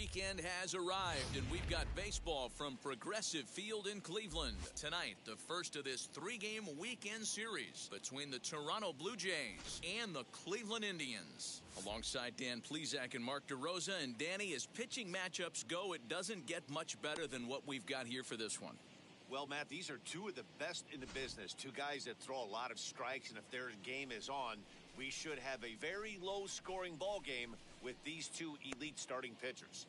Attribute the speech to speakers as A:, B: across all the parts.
A: weekend has arrived, and we've got baseball from Progressive Field in Cleveland. Tonight, the first of this three-game weekend series between the Toronto Blue Jays and the Cleveland Indians. Alongside Dan Plesac and Mark DeRosa, and Danny, as pitching matchups go, it doesn't get much better than what we've got here for this one.
B: Well, Matt, these are two of the best in the business. Two guys that throw a lot of strikes, and if their game is on, we should have a very low-scoring ball game with these two elite starting pitchers.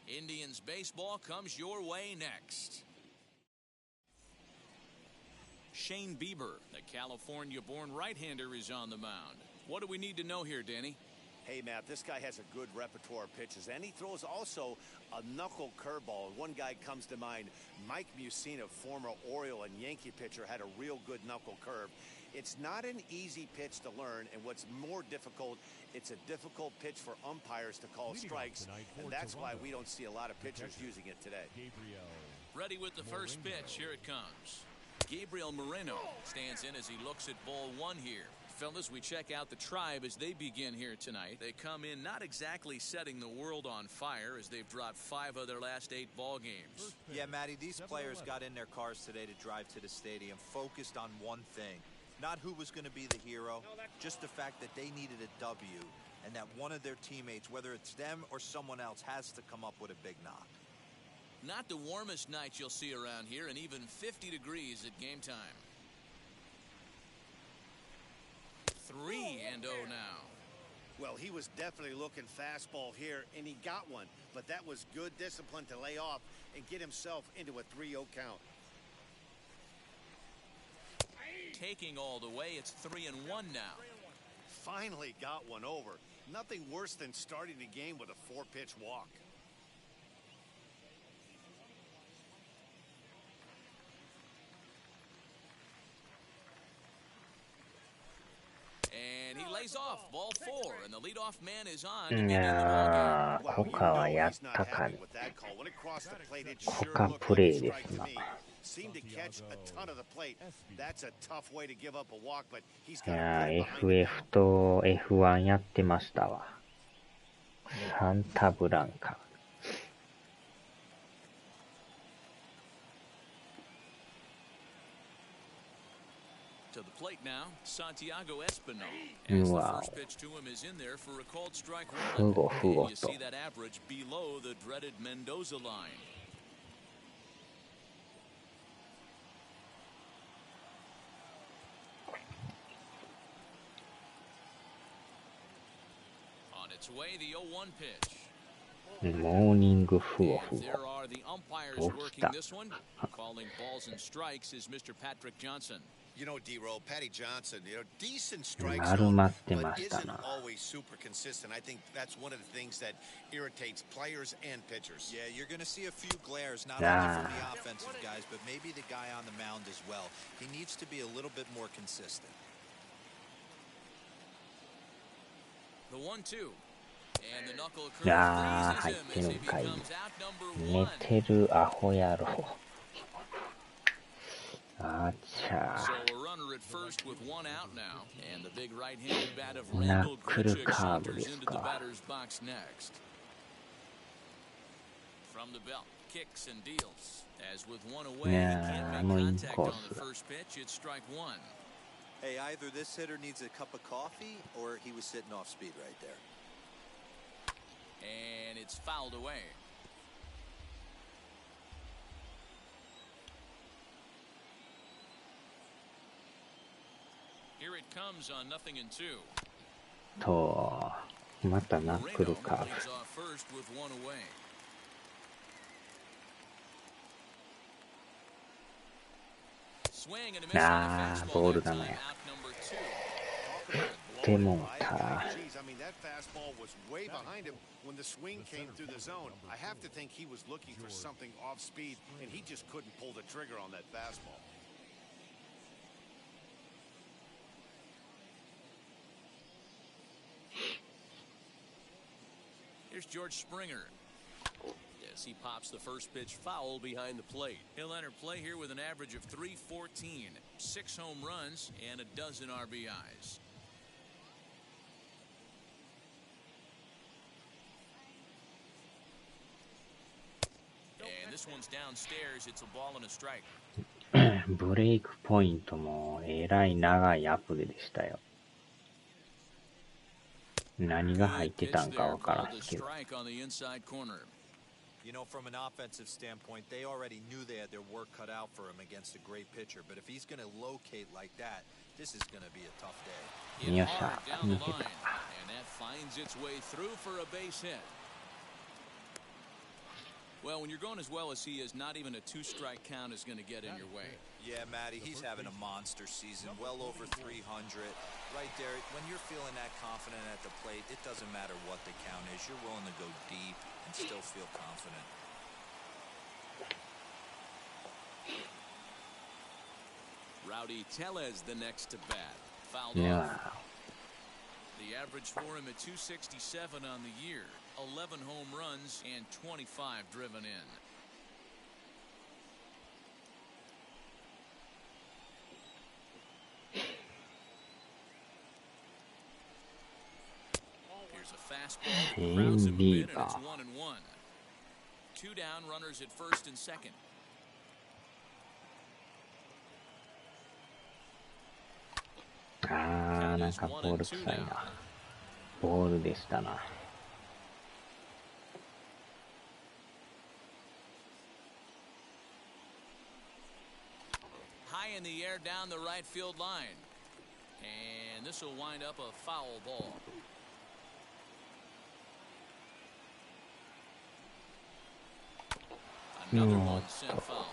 A: Indians baseball comes your way next. Shane Bieber, the California-born right-hander, is on the mound. What do we need to know here, Danny?
B: Hey, Matt, this guy has a good repertoire of pitches, and he throws also a knuckle curveball. One guy comes to mind, Mike Mussina, former Oriole and Yankee pitcher, had a real good knuckle curve. It's not an easy pitch to learn, and what's more difficult, it's a difficult pitch for umpires to call strikes, and that's why we don't see a lot of pitchers using it today.
A: Ready with the first pitch. Here it comes. Gabriel Moreno stands in as he looks at ball one here. Fellas, we check out the Tribe as they begin here tonight. They come in not exactly setting the world on fire, as they've dropped 5 of their last 8 ball games.
C: Yeah, Matty, these players got in their cars today to drive to the stadium focused on one thing. Not who was going to be the hero, just the fact that they needed a W, and that one of their teammates, whether it's them or someone else, has to come up with a big knock.
A: Not the warmest night you'll see around here, and even 50 degrees at game time. 3-0 now.
B: Well, he was definitely looking fastball here, and he got one. But that was good discipline to lay off and get himself into a 3-0 count.
A: Taking all the way, it's 3-1 now.
B: Finally got one over. Nothing worse than starting the game with a 4-pitch walk.
A: And he lays off, ball 4, and the leadoff man is on.
D: いやー、コカはやったかね。コカプレイですな。
B: Seemed to catch a ton of the plate. That's a tough way to give up a walk, but he's
D: い
B: got
D: や
B: a
D: ー、FF と F1 やってましたわ。サンタブランカ。
A: To the plate now, Santiago Espinal.
D: う
A: As the
D: わ
A: first pitch to him is in there for a called strike
D: ふ
A: one.
D: ごふ
A: And
D: ご
A: you
D: と。
A: see that average below the dreaded Mendoza line. On its way, the 0-1 pitch.
D: モーニングふご
A: And
D: ふ
A: there
D: ご。
A: are the umpires
D: 起き
A: working
D: た。
A: this one. Calling balls and strikes is Mr. Patrick Johnson.
B: You know, D-Roll, Patty Johnson, decent strike
D: 丸
B: zone,
D: まって
B: but
D: ました
B: isn't
D: な。
B: always super consistent. I think that's one of the things that irritates players and pitchers.
C: Yeah, you're going to see a few glares, not
D: Yeah.
C: only from the offensive guys, but maybe the guy on the mound as well. He needs to be a little bit more consistent.
A: The 1-2. And the knuckle
D: いやー、
A: curve
D: 入っ
A: freezes
D: て
A: him
D: る
A: as
D: ん
A: he
D: かい。
A: becomes out number
D: 寝
A: 1.
D: てるアホ野郎。あちゃ
A: So
D: ー。
A: a runner at first with 1 out now, and the big right-handed bat of
D: ナ
A: Randall
D: ックル
A: Grichuk
D: カーブで
A: saunters
D: す
A: into the
D: か。
A: batter's box next. From the belt, kicks and deals. As with 1 away, he
D: Yeah,
A: can't
D: I'm
A: make
D: on
A: contact on
D: course.
A: the first pitch. It's strike 1.
C: Hey, either this hitter needs a cup of coffee or he was sitting off speed right there.
A: And it's fouled away. Here it comes on 0-2.
D: と、またナック
A: Moreno
D: ルカー
A: leads off first with 1 away. Swing and a miss on the
D: あー、
A: fastball
D: ボール
A: that
D: だ
A: time.
D: ね。
A: Out number 2.
D: でもた。
B: Geez, I mean, that fastball was way behind him when the swing came through the zone. I have to think he was looking for something off speed, and he just couldn't pull the trigger on that fastball.
A: Here's George Springer. Yes, he pops the first pitch foul behind the plate. He'll enter play here with an average of .314, 6 home runs, and a dozen RBIs. this one's downstairs. It's a ball and a strike.
D: ブレイクポイントもえらい長いアプリでしたよ。何が入ってたんかわからんけど。
C: You know, from an offensive standpoint, they already knew they had their work cut out for him against a great pitcher. But if he's going to locate like that, this is going to be a tough day.
D: よっしゃ、抜けた。
A: And that finds its way through for a base hit. Well, when you're going as well as he is, not even a two-strike count is going to get in your way.
C: Yeah, Matty, he's having a monster season, well over 300. Right there, when you're feeling that confident at the plate, it doesn't matter what the count is. You're willing to go deep and still feel confident.
A: Rowdy Tellez the next to bat. Fouled off. The average for him at 267 on the year. 11 home runs and 25 driven in. Here's a fastball that grounds him a bit, and it's 1-1. Two down, runners at first and second.
D: Ah, なんかボール臭いな。ボールでしたな。
A: High in the air down the right field line. And this will wind up a foul ball. Another one sent foul.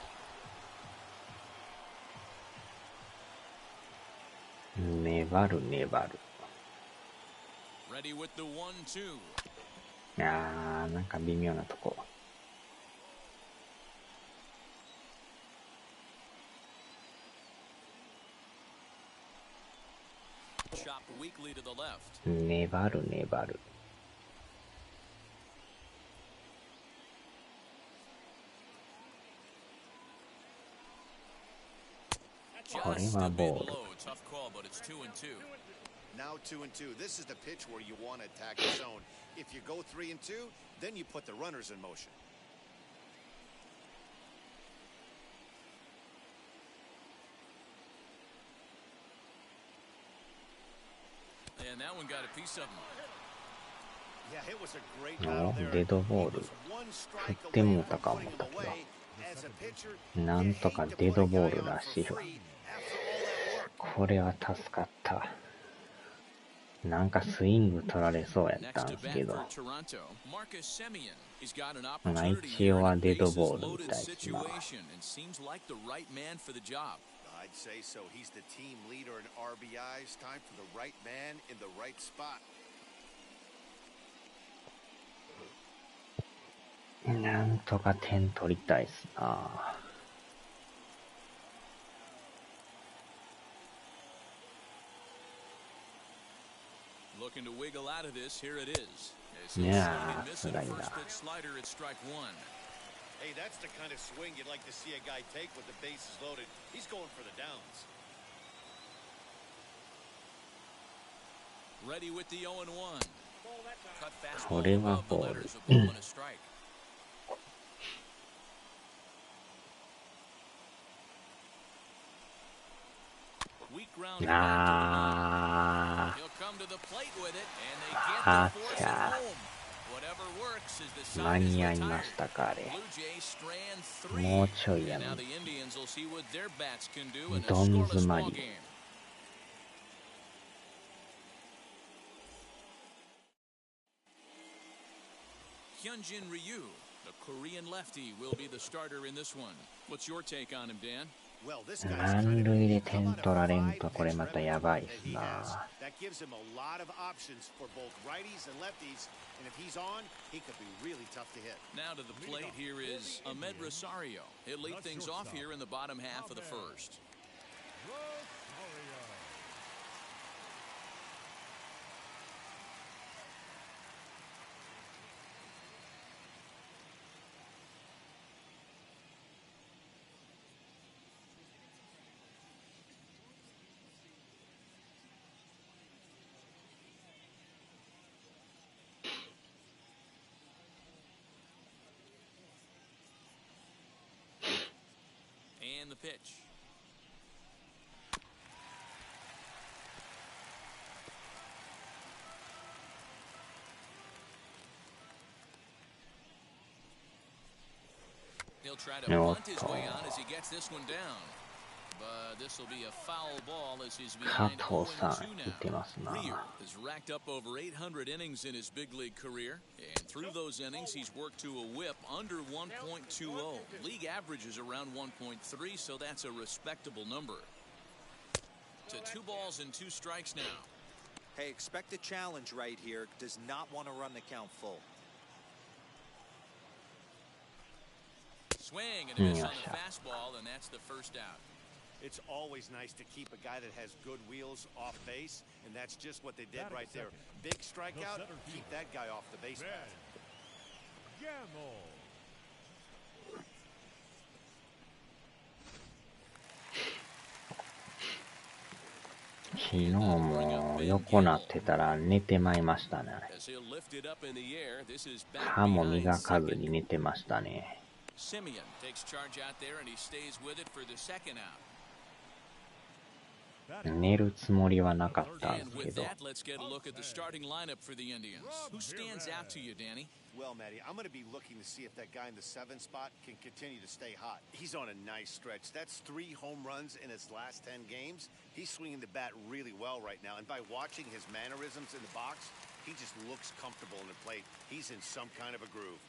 D: 粘る粘る。
A: Ready with the 1-2.
D: あー、なんか微妙なとこ。粘る粘る。これはボール。
B: Now 2-2. This is the pitch where you want to attack the zone. If you go 3-2, then you put the runners in motion.
A: And that one got a piece of him.
B: Yeah, it was a great battle there.
D: デッドボール。振ってもうたか思ったけど。なんとかデッドボールらしいわ。これは助かった。なんかスイング取られそうやったんですけど。まあ一応はデッドボールみたいですな。
B: I'd say so. He's the team leader in RBIs. Time for the right man in the right spot.
D: なんとか点取りたいっすな。
A: Looking to wiggle out of this. Here it is.
D: Yeah, slider.
B: Hey, that's the kind of swing you'd like to see a guy take with the bases loaded. He's going for the downs.
A: Ready with the 0-1. Cut fastball
D: これは
A: above the
D: ボール。
A: letters, a ball and a strike. Weak ground.
D: Ah.
A: He'll come to the plate with it, and they get the force at home. Whatever works is the side
D: 間
A: is
D: に合い
A: retired.
D: ましたかあれ。
A: Blue Jays strand 3.
D: もうちょいや
A: And
D: ね
A: now the Indians will see what their bats can do in a
D: どん
A: scoreless
D: 詰ま
A: ball
D: り。
A: game. Hyunjin Ryu, the Korean lefty, will be the starter in this one. What's your take on him, Dan?
B: Well, this guy's
D: 満塁で点取られんとこれまたやばいっすな。
B: That gives him a lot of options for both righties and lefties, and if he's on, he could be really tough to hit.
A: Now to the plate here is Ahmed Rosario. He'll lead things off here in the bottom half of the first. pitch. He'll try to bunt his way on as he gets this one down. But this will be a foul ball as he's behind 0-2 now. Rear has racked up over 800 innings in his big league career. And through those innings, he's worked to a whip under 1.20. League average is around 1.3, so that's a respectable number. To 2 balls and 2 strikes now.
C: Hey, expect a challenge right here. Does not want to run the count full.
A: Swing and a miss on the fastball, and that's the first out.
B: It's always nice to keep a guy that has good wheels off base, and that's just what they did right there. Big strikeout, keep that guy off the base path.
D: 昨日も横なってたら寝てまいましたね。歯も磨かずに寝てましたね。寝るつもりはなかったんですけど。
B: Well, Matty, I'm going to be looking to see if that guy in the 7 spot can continue to stay hot. He's on a nice stretch. That's 3 home runs in his last 10 games. He's swinging the bat really well right now. And by watching his mannerisms in the box, he just looks comfortable in the plate. He's in some kind of a groove.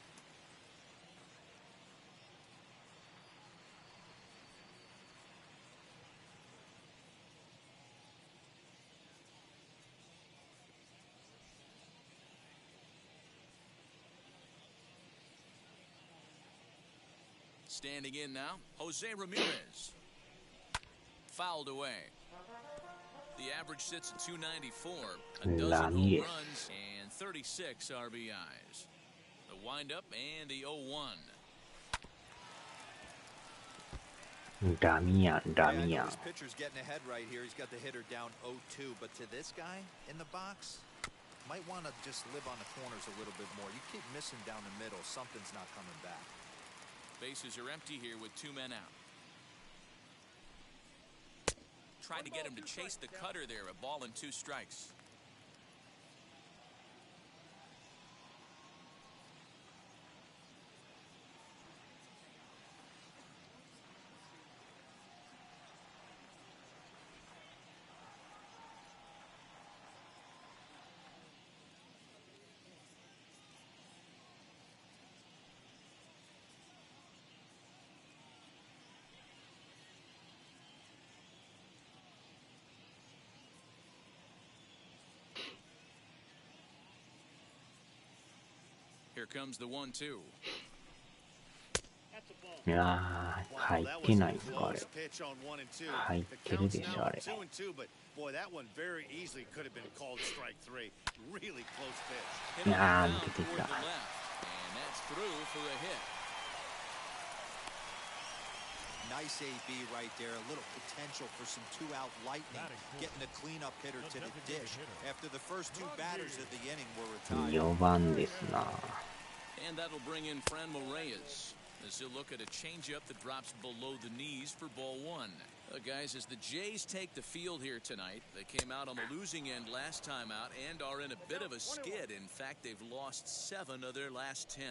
A: Standing in now, Jose Ramirez. Fouled away. The average sits at 294, a dozen home runs, and 36 RBIs. The windup and the 0-1.
D: Damian.
C: His pitcher's getting ahead right here. He's got the hitter down 0-2, but to this guy in the box, might want to just live on the corners a little bit more. You keep missing down the middle, something's not coming back.
A: Bases are empty here with 2 men out. Tried to get him to chase the cutter there, a ball and 2 strikes. Here comes the 1-2.
D: いやー、入ってないですかあれ。入ってるでしょあれ。いやー、抜けてきた。
C: Nice AB right there. A little potential for some 2-out lightning. Getting a cleanup hitter to the dish after the first 2 batters of the inning were retired.
D: 4番ですな。
A: And that'll bring in Franmil Reyes as he'll look at a changeup that drops below the knees for ball 1. Guys, as the Jays take the field here tonight, they came out on the losing end last time out and are in a bit of a skid. In fact, they've lost 7 of their last 10.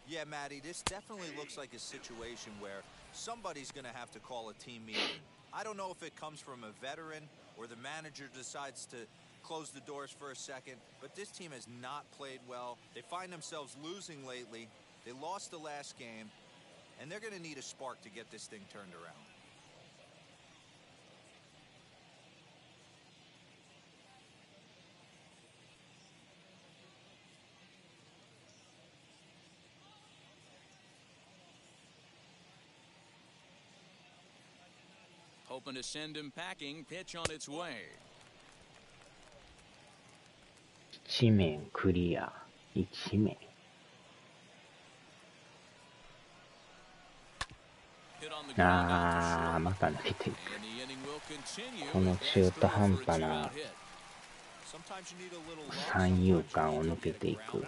C: Yeah, Matty, this definitely looks like a situation where somebody's going to have to call a team meeting. I don't know if it comes from a veteran or the manager decides to close the doors for a second, but this team has not played well. They find themselves losing lately. They lost the last game, and they're going to need a spark to get this thing turned around.
A: Hoping to send him packing. Pitch on its way.
D: 1面クリア。1面。あー、また抜けていく。この中途半端な三遊間を抜けていく。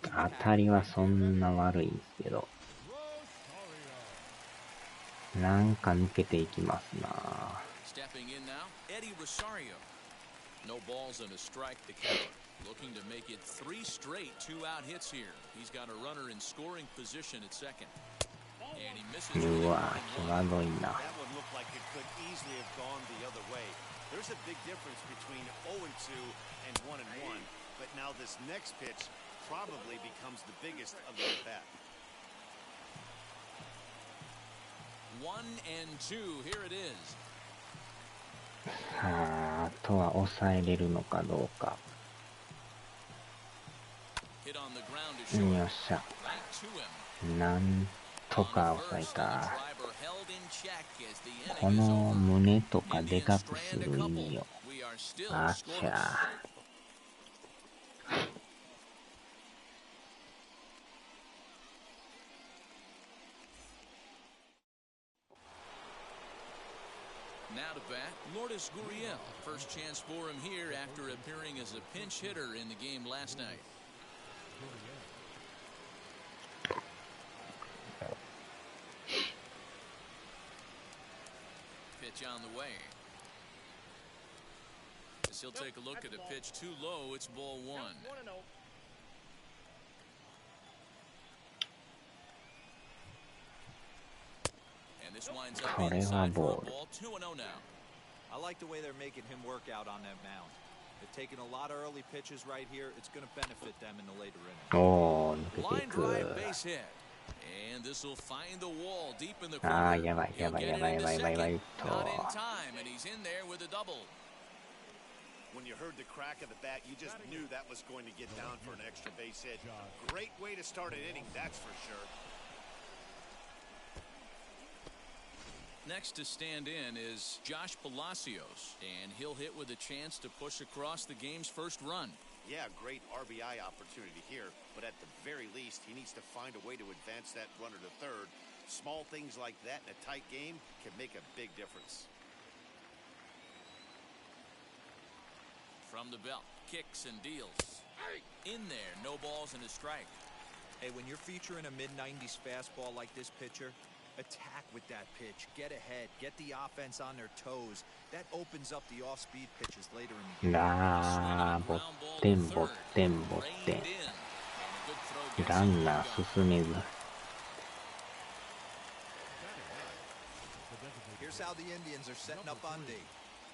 D: 当たりはそんな悪いんですけど。なんか抜けていきますな。
A: Stepping in now, Eddie Rosario. No balls and a strike to count. Looking to make it 3 straight 2-out hits here. He's got a runner in scoring position at second. And he misses.
D: うわ、際どいな。
B: That one looked like it could easily have gone the other way. There's a big difference between 0-2 and 1-1. But now this next pitch probably becomes the biggest of the at-bat.
A: 1-2. Here it is.
D: さあ、あとは抑えれるのかどうか。
A: Hit on the ground to short.
D: よっしゃ。
A: Right to him.
D: なんとか抑えた。
A: Driver held in check as the inning
D: こ
A: is
D: の
A: over.
D: 胸とかで
A: Indians
D: かくす
A: strand a
D: る意
A: couple.
D: 味を。
A: We are still
D: あっち
A: scoreless.
D: ゃ。
A: Now to bat, Lourdes Gurriel. First chance for him here after appearing as a pinch hitter in the game last night. Pitch on the way. As he'll take a look at a pitch too low, it's ball 1. And this winds up inside for a ball 2-0 now.
C: I like the way they're making him work out on that mound. They're taking a lot of early pitches right here. It's going to benefit them in the later innings.
D: おー、抜けてい
A: Line
D: く。
A: drive base hit. And this will find the wall deep in the
D: ああ、
A: corner.
D: やばいやばいやばいやばいやばいやばいと。
A: Not in time, and he's in there with a double.
B: When you heard the crack of the bat, you just knew that was going to get down for an extra base hit. Great way to start an inning, that's for sure.
A: Next to stand in is Josh Palacios, and he'll hit with a chance to push across the game's first run.
B: Yeah, great RBI opportunity here, but at the very least, he needs to find a way to advance that runner to third. Small things like that in a tight game can make a big difference.
A: From the belt, kicks and deals. In there, no balls and a strike.
C: Hey, when you're featuring a mid-90s fastball like this pitcher, attack with that pitch. Get ahead. Get the offense on their toes. That opens up the off-speed pitches later in the game.
D: ラー、ぼってんぼってんぼってん。ランナー進めず。
C: Here's how the Indians are setting up on D.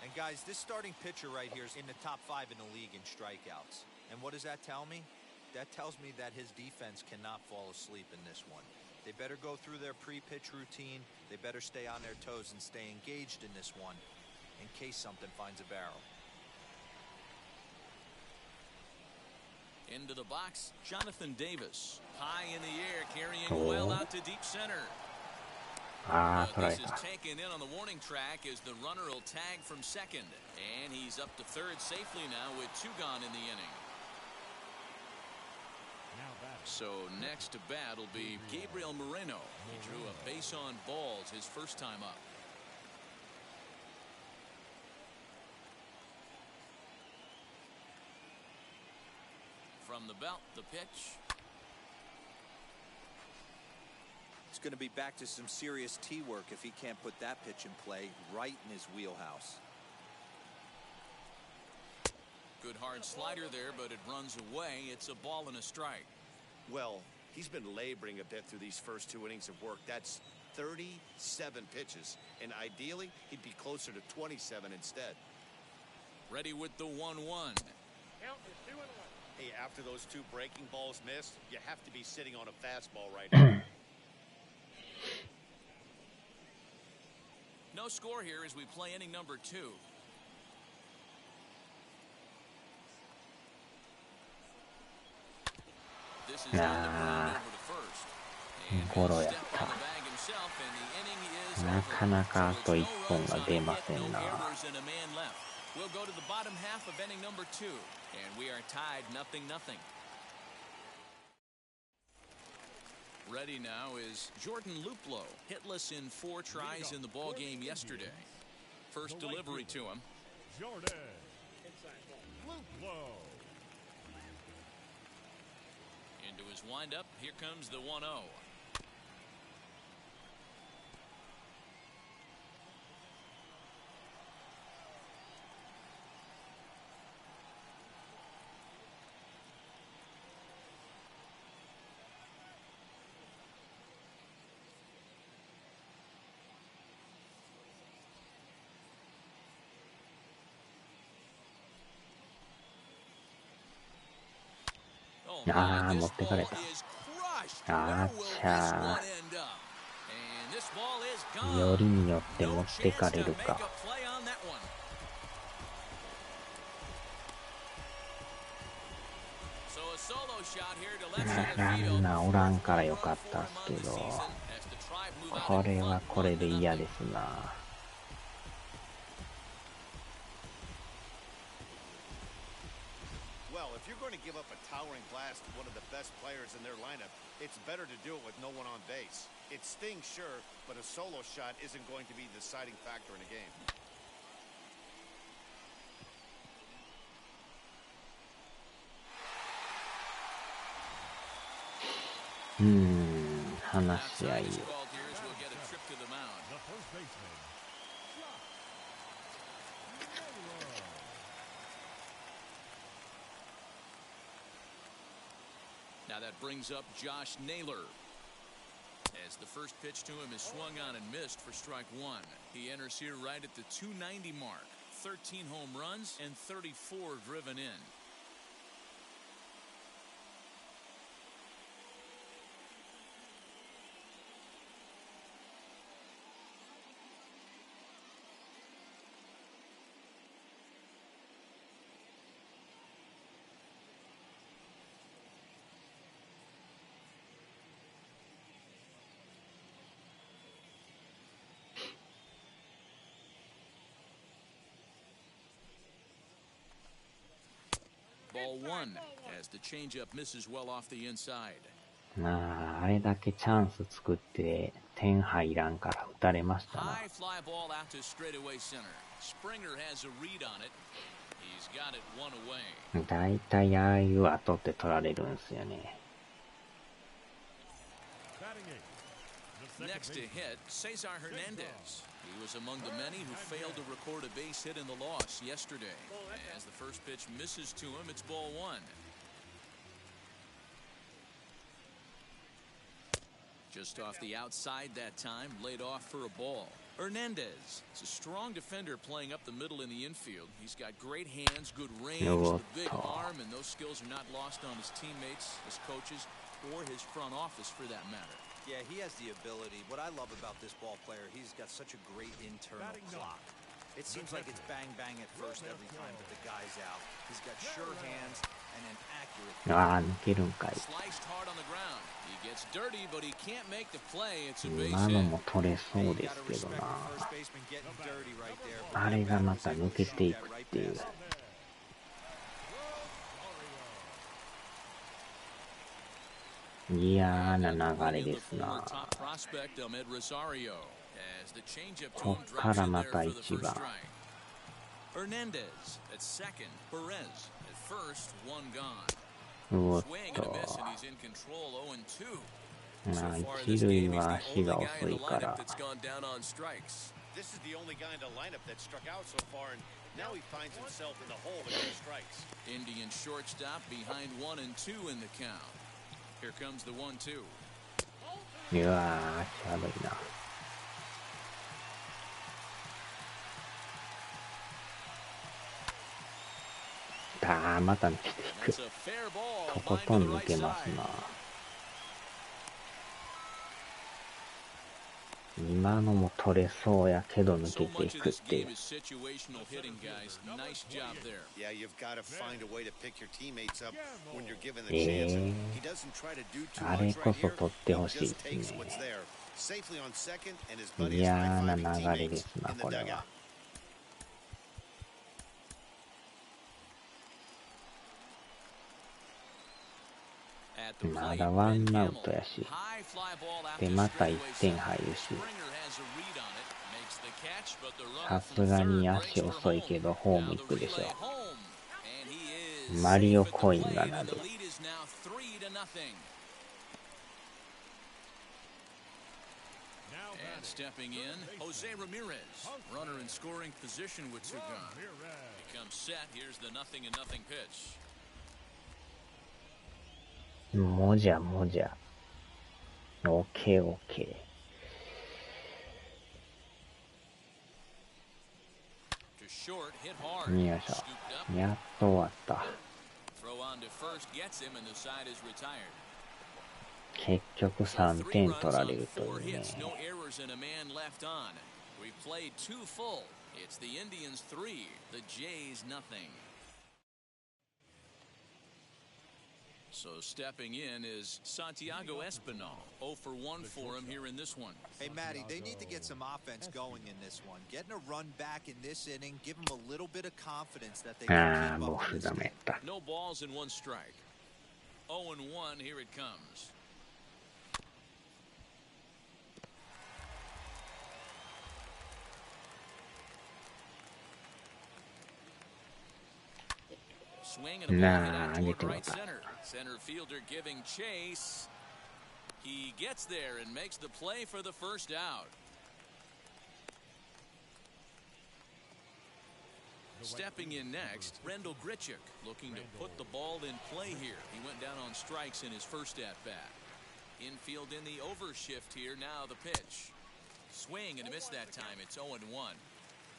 C: And guys, this starting pitcher right here is in the top 5 in the league in strikeouts. And what does that tell me? That tells me that his defense cannot fall asleep in this one. They better go through their pre-pitch routine. They better stay on their toes and stay engaged in this one in case something finds a barrel.
A: Into the box, Jonathan Davis. High in the air, carrying well out to deep center. This is taken in on the warning track as the runner will tag from second. And he's up to third safely now with 2 gone in the inning. So next to bat will be Gabriel Moreno. He drew a base on balls his first time up. From the belt, the pitch.
C: It's going to be back to some serious tee work if he can't put that pitch in play right in his wheelhouse.
A: Good hard slider there, but it runs away. It's a ball and a strike.
B: Well, he's been laboring a bit through these first 2 innings of work. That's 37 pitches, and ideally, he'd be closer to 27 instead.
A: Ready with the 1-1.
B: Hey, after those 2 breaking balls missed, you have to be sitting on a fastball right now.
A: No score here as we play inning number 2. This is on the ground over to first. And he'll step on the bag himself, and the inning is
D: なかなかあと1
A: over.
D: 本が出ません
A: No
D: な。
A: errors and a man left. We'll go to the bottom half of inning number 2, and we are tied 0-0. Ready now is Jordan Luplow, hitless in 4 tries in the ball game yesterday. First delivery to him.
E: Jordan Luplow.
A: Into his windup, here comes the 1-0.
D: ああ、持ってかれた。あーちゃー。よりによって持ってかれるか。ランナーおらんからよかったっすけど、これはこれで嫌ですな。
B: Well, if you're going to give up a towering blast to one of the best players in their lineup, it's better to do it with no one on base. It stings, sure, but a solo shot isn't going to be the deciding factor in a game.
D: 話し合い。
A: Now that brings up Josh Naylor. As the first pitch to him is swung on and missed for strike one. He enters here right at the 290 mark. 13 home runs and 34 driven in. Ball one as the changeup misses well off the inside.
D: まあ、あれだけチャンス作って点入らんから打たれましたな。
A: High fly ball out to straightaway center. Springer has a read on it. He's got it one away.
D: だいたいああいう後って取られるんすよね。
A: Next to hit, Cesar Hernandez. He was among the many who failed to record a base hit in the loss yesterday. As the first pitch misses to him, it's ball one. Just off the outside that time, laid off for a ball. Hernandez is a strong defender playing up the middle in the infield. He's got great hands, good range, the big arm, and those skills are not lost on his teammates, his coaches, or his front office for that matter.
C: Yeah, he has the ability. What I love about this ball player, he's got such a great internal clock. It seems like it's bang bang at first every time, but the guy's out. He's got sure hands and an accurate.
D: ああ、抜けるんかい。
A: Sliced hard on the ground. He gets dirty, but he can't make the play. It's a base
D: 今の
A: hit.
D: も取れそうですけどな。あれがまた抜けていくっていう。嫌な流れですな。こっからまた一番。うおっと。まあ一塁は足が遅いから。
B: This is the only guy in the lineup that struck out so far, and now he finds himself in the hole with 2 strikes.
A: Indian shortstop behind 1 and 2 in the count. Here comes the 1-2.
D: うわー、悪いな。また抜けていく。とことん抜けますな。今のも取れそうやけど抜けていくっていう。あれこそ取ってほしいですね。嫌な流れですな、これは。まだワンアウトやし。で、また1点入るし。さすがに足遅いけどホーム行くでしょ。マリオコインがなる。
A: Stepping in, Jose Ramirez, runner in scoring position with 2 gone. He comes set. Here's the 0-0 pitch.
D: もじゃもじゃ。オッケーオッケー。よいしょ。やっと終わった。
A: on to first gets him, and the side is retired.
D: 結局3点取られるというね。
A: No errors and a man left on. We played 2 full. It's the Indians 3, the Jays nothing. So stepping in is Santiago Espinal. 0 for 1 for him here in this one.
C: Hey, Matty, they need to get some offense going in this one. Getting a run back in this inning, give them a little bit of confidence that they can keep up with this game.
A: No balls and 1 strike. 0 and 1, here it comes. Swing and a ball hit out toward right center. Center fielder giving chase. He gets there and makes the play for the first out. Stepping in next, Rendell Grichuk looking to put the ball in play here. He went down on strikes in his first at-bat. Infield in the overshift here. Now the pitch. Swing and a miss that time. It's 0 and 1.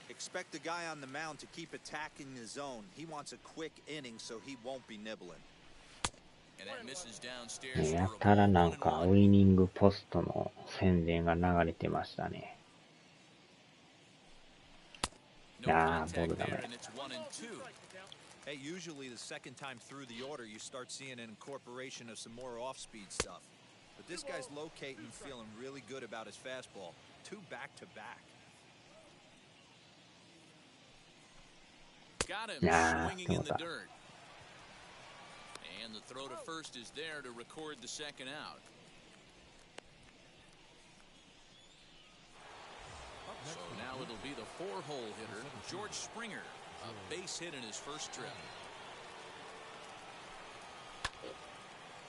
C: Expect the guy on the mound to keep attacking the zone. He wants a quick inning so he won't be nibbling.
A: And that misses downstairs.
D: やたらなんかウイニングポストの宣伝が流れてましたね。ボールダメ。
C: Hey, usually the second time through the order you start seeing an incorporation of some more off-speed stuff. But this guy's locating and feeling really good about his fastball. 2 back-to-back.
A: Got him swinging in the dirt. And the throw to first is there to record the second out. So now it'll be the 4-hole hitter, George Springer. A base hit in his first trip.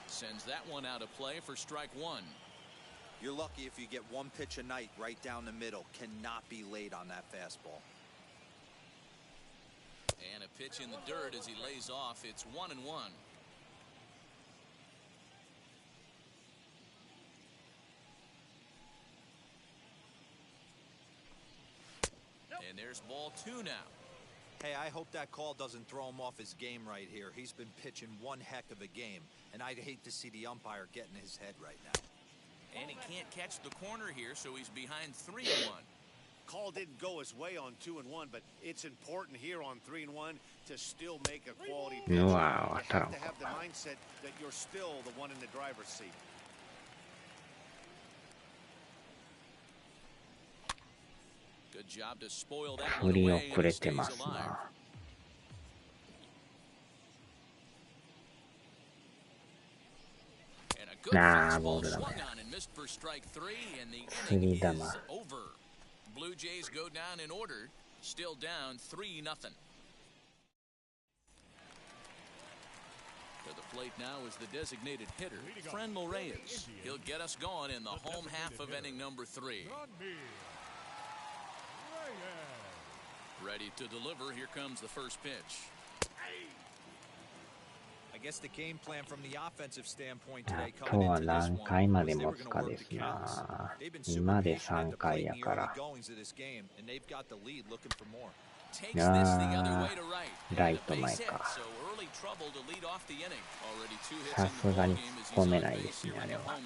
A: Sends that one out of play for strike 1.
C: You're lucky if you get 1 pitch a night right down the middle. Cannot be late on that fastball.
A: And a pitch in the dirt as he lays off. It's 1 and 1. And there's ball 2 now.
C: Hey, I hope that call doesn't throw him off his game right here. He's been pitching one heck of a game, and I'd hate to see the umpire get in his head right now.
A: And he can't catch the corner here, so he's behind 3 and 1.
B: Call didn't go his way on 2 and 1, but it's important here on 3 and 1 to still make a quality pitch.
D: Wow,
B: you have to have the mindset that you're still the one in the driver's seat.
A: Good job to spoil that one away, and he stays alive. And a good fastball swung on and missed for strike 3, and the inning is over. Blue Jays go down in order, still down 3-0. To the plate now is the designated hitter, Franmil Reyes. He'll get us going in the home half of inning number 3. Ready to deliver. Here comes the first pitch.
C: I guess the game plan from the offensive standpoint today
D: あとは何回まで持つかですな。今で3回やから。ライト前か。さすがに突っ込めないですね、あれは。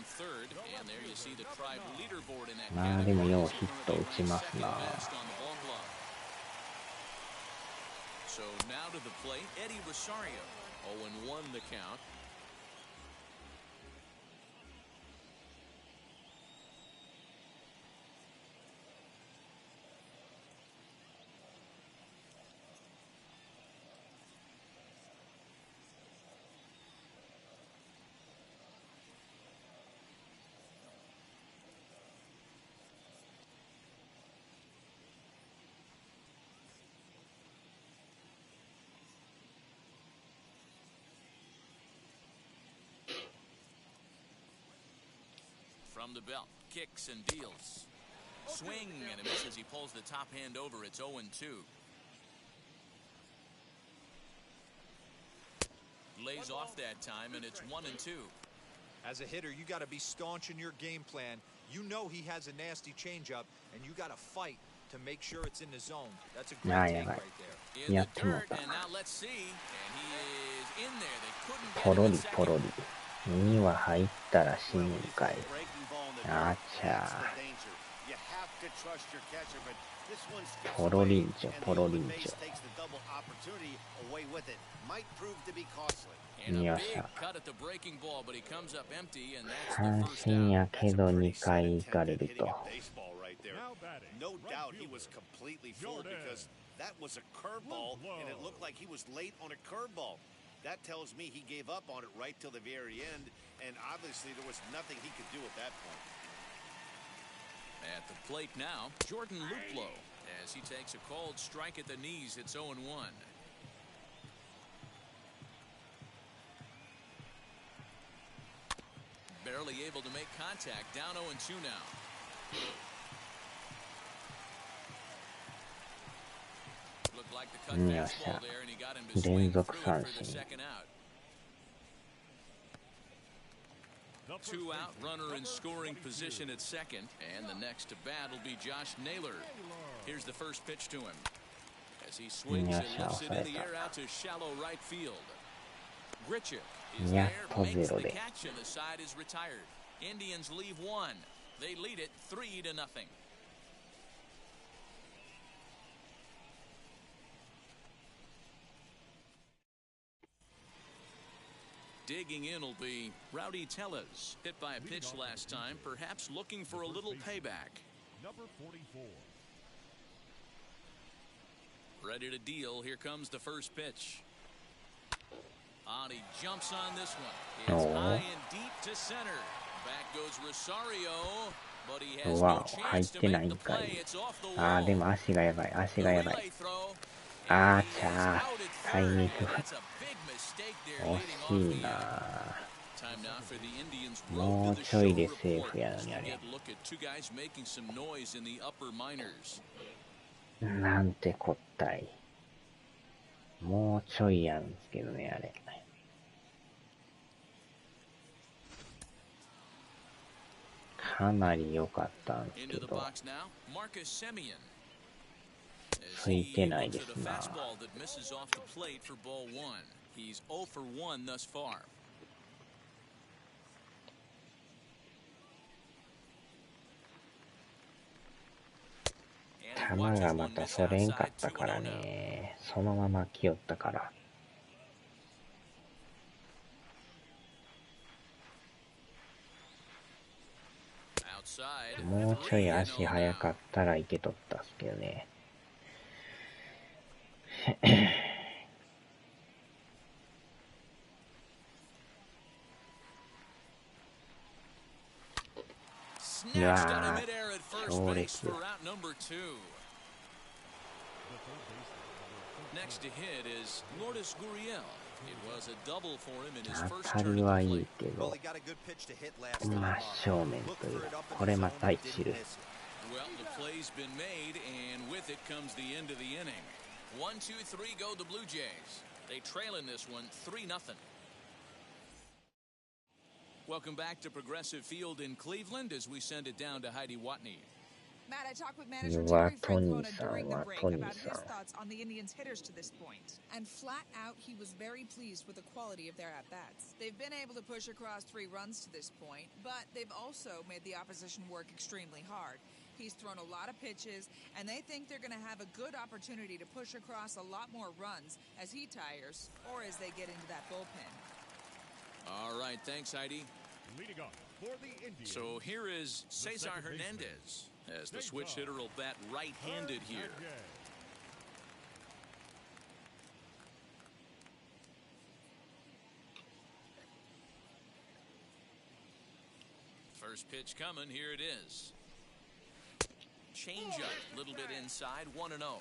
D: まあでもようヒット打ちますな。
A: So now to the plate, Eddie Rosario. 0-1 the count. From the belt, kicks and deals. Swing and a miss as he pulls the top hand over. It's 0-2. Lays off that time, and it's 1-2.
C: As a hitter, you got to be staunch in your game plan. You know he has a nasty changeup, and you got to fight to make sure it's in the zone. That's a great take right there.
A: In the dirt, and now let's see. And he is
D: ポロリポロリ。2は入ったら死ぬんかい。あちゃー。ポロリンチョ、ポロリンチョ。よっしゃ。三振やけど2回行かれると。
B: No doubt he was completely fooled because that was a curveball and it looked like he was late on a curveball. That tells me he gave up on it right till the very end, and obviously there was nothing he could do at that point.
A: At the plate now, Jordan Luplow, as he takes a called strike at the knees, it's 0-1. Barely able to make contact, down 0-2 now. Looked like the cut fastball there, and he got him to swing through it for the second out. 2 out, runner in scoring position at second, and the next to bat will be Josh Naylor. Here's the first pitch to him. As he swings and lifts it in the air out to shallow right field. Grichuk is there, makes the catch, and the side is retired. Indians leave 1. They lead it 3-0. Digging in will be Rowdy Tellez, hit by a pitch last time, perhaps looking for a little payback.
E: Number 44.
A: Ready to deal. Here comes the first pitch. And he jumps on this one. It's high and deep to center. Back goes Rosario, but he has no chance to make the play. It's off the wall.
D: でも足がやばい、足がやばい。あーちゃー、タイミング。惜しいな。もうちょいでセーフやのにあれ。なんてこったい。もうちょいやんすけどね、あれ。かなり良かったんですけど。ついてないですな。
A: He's 0 for 1 thus far.
D: 球がまたそれんかったからね。そのまま来よったから。もうちょい足速かったらいけとったっすけどね。いやー、強烈。当たりはいいけど、真正面という、これまた一致です。
A: Well, the play's been made, and with it comes the end of the inning. 1, 2, 3 go the Blue Jays. They trail in this one 3-0. Welcome back to Progressive Field in Cleveland as we send it down to Heidi Watney.
F: Matt, I talked with manager Terry Francona during the break about his thoughts on the Indians' hitters to this point. And flat out, he was very pleased with the quality of their at-bats. They've been able to push across 3 runs to this point, but they've also made the opposition work extremely hard. He's thrown a lot of pitches, and they think they're going to have a good opportunity to push across a lot more runs as he tires or as they get into that bullpen.
A: All right, thanks, Heidi.
E: Leading off for the Indians.
A: So here is Cesar Hernandez, as the switch hitter will bat right-handed here. First pitch coming, here it is. Change up, a little bit inside, 1-0.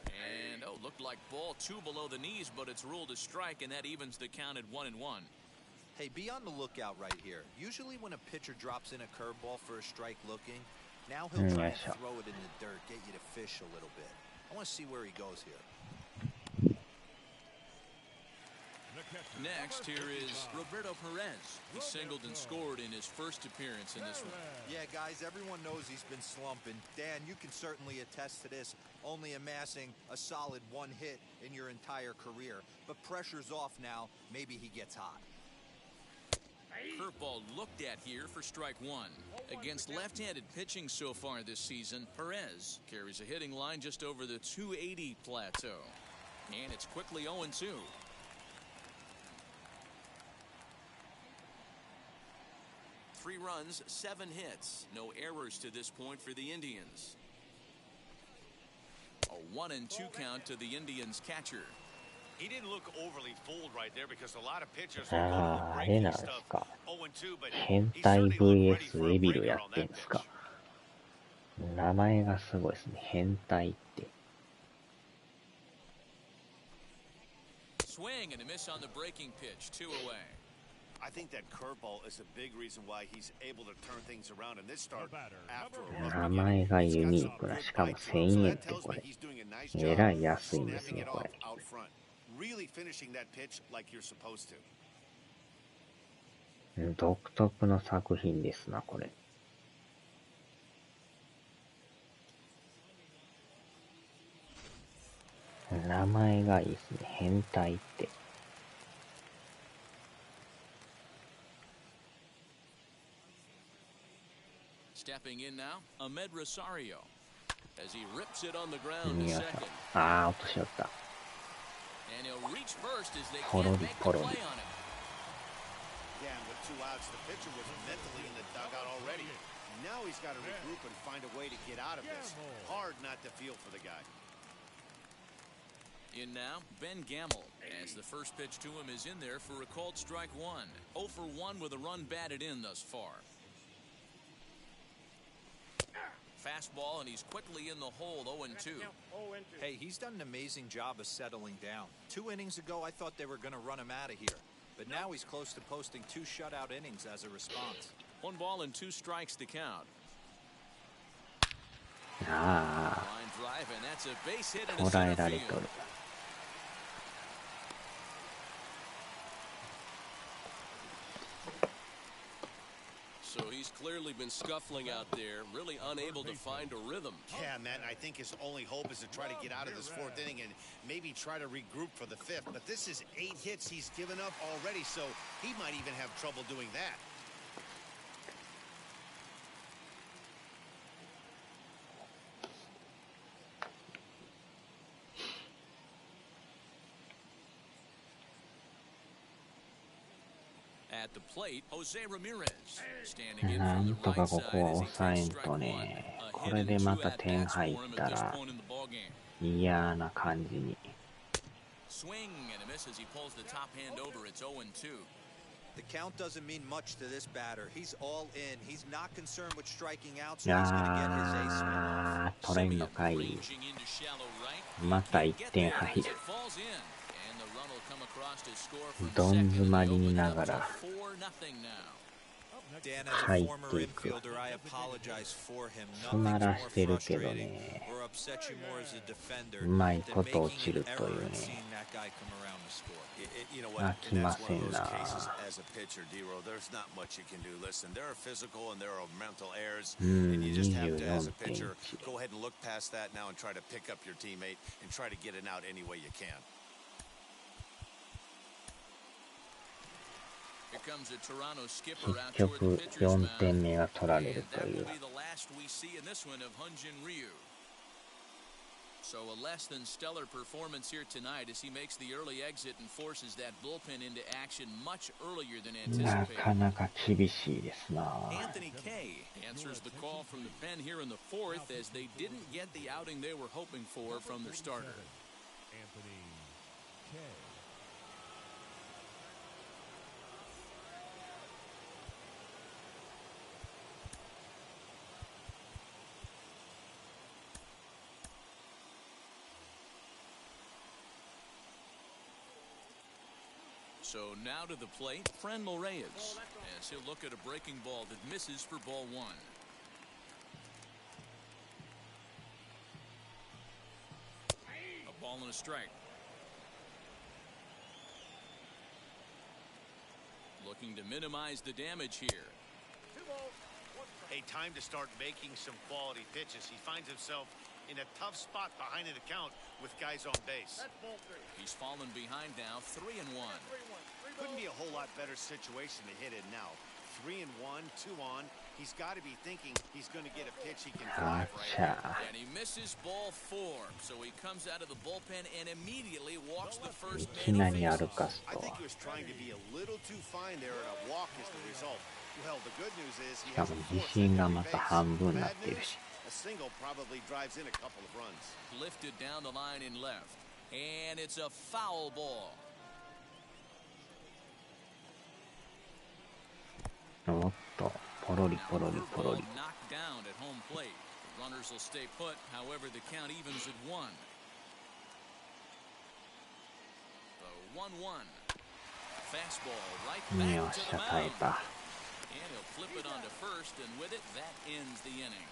A: And, looked like ball 2 below the knees, but it's ruled a strike, and that evens the count at 1-1.
C: Hey, be on the lookout right here. Usually when a pitcher drops in a curveball for a strike looking, now he'll try and throw it in the dirt, get you to fish a little bit. I want to see where he goes here.
A: Next, here is Roberto Perez. He singled and scored in his first appearance in this one.
C: Yeah, guys, everyone knows he's been slumping. Dan, you can certainly attest to this, only amassing a solid one hit in your entire career. But pressure's off now. Maybe he gets hot.
A: Curveball looked at here for strike one. Against left-handed pitching so far this season, Perez carries a hitting line just over the 280 plateau. And it's quickly 0-2. 3 runs, 7 hits. No errors to this point for the Indians. A 1-2 count to the Indians catcher.
B: He didn't look overly fooled right there because a lot of pitchers are going to the breaking stuff. 0-2, but
D: 変
B: he
D: 態
B: certainly looked ready
D: vs
B: for a
D: エビル
B: breaker
D: やっ
B: on
D: てん
B: that
D: です
B: pitch.
D: か。名前がすごいですね。変態って。
A: Swing and a miss on the breaking pitch, 2 away.
B: I think that curveball is a big reason why he's able to turn things around in this start after a rough
D: 名前がユニークな。しかも1000円ってこれ。えらい安いんですね、これ。
B: Really finishing that pitch like you're supposed to.
D: 独特の作品ですな、これ。名前がいいですね。変態って。
A: Stepping in now, Ahmed Rosario as he rips it on the ground to
D: 皆さん。
A: second.
D: ああ、落としよった。
A: And he'll reach first as they
D: ポロ
A: can't
D: リ
A: make the
D: ポロ
A: play
D: リ。
A: on him.
B: Yeah, and with 2 outs, the pitcher was mentally in the dugout already. Now he's got to regroup and find a way to get out of this. Hard not to feel for the guy.
A: In now, Ben Gamble, as the first pitch to him is in there for a called strike one. 0 for 1 with a run batted in thus far. Fastball, and he's quickly in the hole, 0-2.
C: Hey, he's done an amazing job of settling down. 2 innings ago, I thought they were going to run him out of here. But now he's close to posting 2 shutout innings as a response.
A: 1 ball and 2 strikes to count.
D: あ
A: Line drive, and that's a base hit
D: あ、
A: in
D: 捉
A: the
D: え
A: center
D: られと
A: field.
D: る。
A: So he's clearly been scuffling out there, really unable to find a rhythm.
B: Yeah, Matt, I think his only hope is to try to get out of this 4th inning and maybe try to regroup for the 5th. But this is 8 hits he's given up already, so he might even have trouble doing that.
A: At the plate, Jose Ramirez standing in
D: な
A: from
D: ん
A: the
D: とか
A: right
D: こ
A: side
D: こは
A: as he
D: 抑え
A: takes
D: ん
A: strike
D: と
A: one.
D: ね。
A: A
D: こ
A: hit
D: れ
A: and
D: でま
A: 2
D: た
A: at
D: 点
A: bats
D: 入っ
A: for him
D: た
A: at this
D: ら
A: point in the ballgame.
D: 嫌な感じに。
A: Swing and a miss as he pulls the top hand over. It's 0-2.
C: The count doesn't mean much to this batter. He's all in. He's not concerned with striking out,
D: い
C: so he's going to get his ace win off.
D: やー、取れんのかい。
A: Ranging into shallow right.
D: また1
A: Get
D: 点
A: there
D: 入
A: as
D: る。
A: it falls in. And the run will come across to score from
D: どん
A: second.
D: 詰ま
A: They
D: り
A: open
D: な
A: up
D: が
A: to
D: ら
A: 4-0 now.
C: Dan, as
D: 入
C: a
D: っ
C: former
D: ていく。
C: infielder, I apologize for him.
D: 詰
C: Nothing's
D: ま
C: more
D: らしてるけど
C: frustrating
D: ね。
C: or upset you more as a defender
D: うまい
C: than
D: こと落
C: making
D: ちる
C: an
D: とい
C: error
D: う
C: and
D: ね。
C: seeing that guy come around to score.
B: You know
D: 飽
B: what?
D: き
B: And
D: ま
B: that's
D: せ
B: one of
D: ん
B: those
D: な。
B: cases as a pitcher, D-Row. There's not much you can do. Listen, there are physical and there are mental errors,
D: うん、
B: and you just have to, as a pitcher,
D: 24.1。go
B: ahead and look past that now and try to pick up your teammate and try to get it out any way you can.
A: Here comes a Toronto skipper out
D: 結
A: toward
D: 局
A: the pitcher's
D: 4 点
A: mound.
D: 目が取られ
A: And
D: ると
A: that
D: い
A: will
D: う。
A: be the last we see in this one of Hyunjin Ryu. So a less than stellar performance here tonight as he makes the early exit and forces that bullpen into action much earlier than
D: な
A: anticipated.
D: かなか厳しいですな。
A: Anthony Kay answers the call from the pen here in the 4th as they didn't get the outing they were hoping for from their starter.
E: Anthony K.
A: So now to the plate, Franmil Reyes, as he'll look at a breaking ball that misses for ball 1. A ball and a strike. looking to minimize the damage here.
B: Hey, time to start making some quality pitches. He finds himself in a tough spot behind an account with guys on base.
A: He's fallen behind now, 3-1.
B: Couldn't be a whole lot better situation to hit in now. 3-1, 2 on. He's got to be thinking he's going to get a pitch he can drive right.
A: And he misses ball 4, so he comes out of the bullpen and immediately walks the first man he faces.
B: I think he was trying to be a little too fine there, and a walk is the result. Well, the good news is he has a single probably drives in a couple of runs.
A: Lifted down the line in left, and it's a foul ball.
D: おっと、ポロリポロリポロリ。
A: Knocked down at home plate. The runners will stay put. However, the count evens at 1. The 1-1. Fastball right back to the mound. And he'll flip it onto first, and with it, that ends the inning.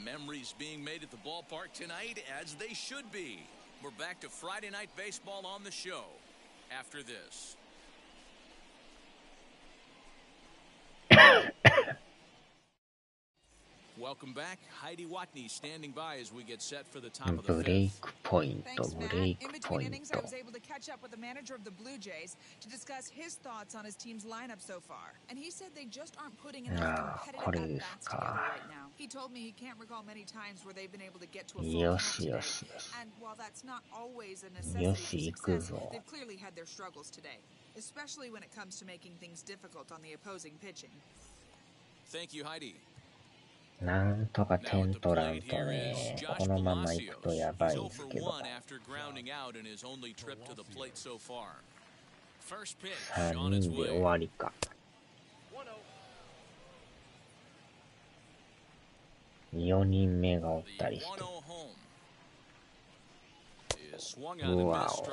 A: Memories being made at the ballpark tonight, as they should be. We're back to Friday Night Baseball on the show after this. Welcome back. Heidi Watney standing by as we get set for the top of the
D: ブレイ
A: fifth.
D: クポイント、ブレイ
F: In
D: ク
F: between
D: ポイン
F: innings, I
D: ト。
F: was able to catch up with the manager of the Blue Jays to discuss his thoughts on his team's lineup so far. And he said they just aren't putting enough competitive at-bats together right now. He told me he can't recall many times where they've been able to get to a full count today. And while that's not always a necessity for success, they've clearly had their struggles today, especially when it comes to making things difficult on the opposing pitching.
A: Thank you, Heidi.
D: なんとか点取らんとね、このまま行くとやばいですけど。 3人で終わりか。4人目がおったりして。うわお。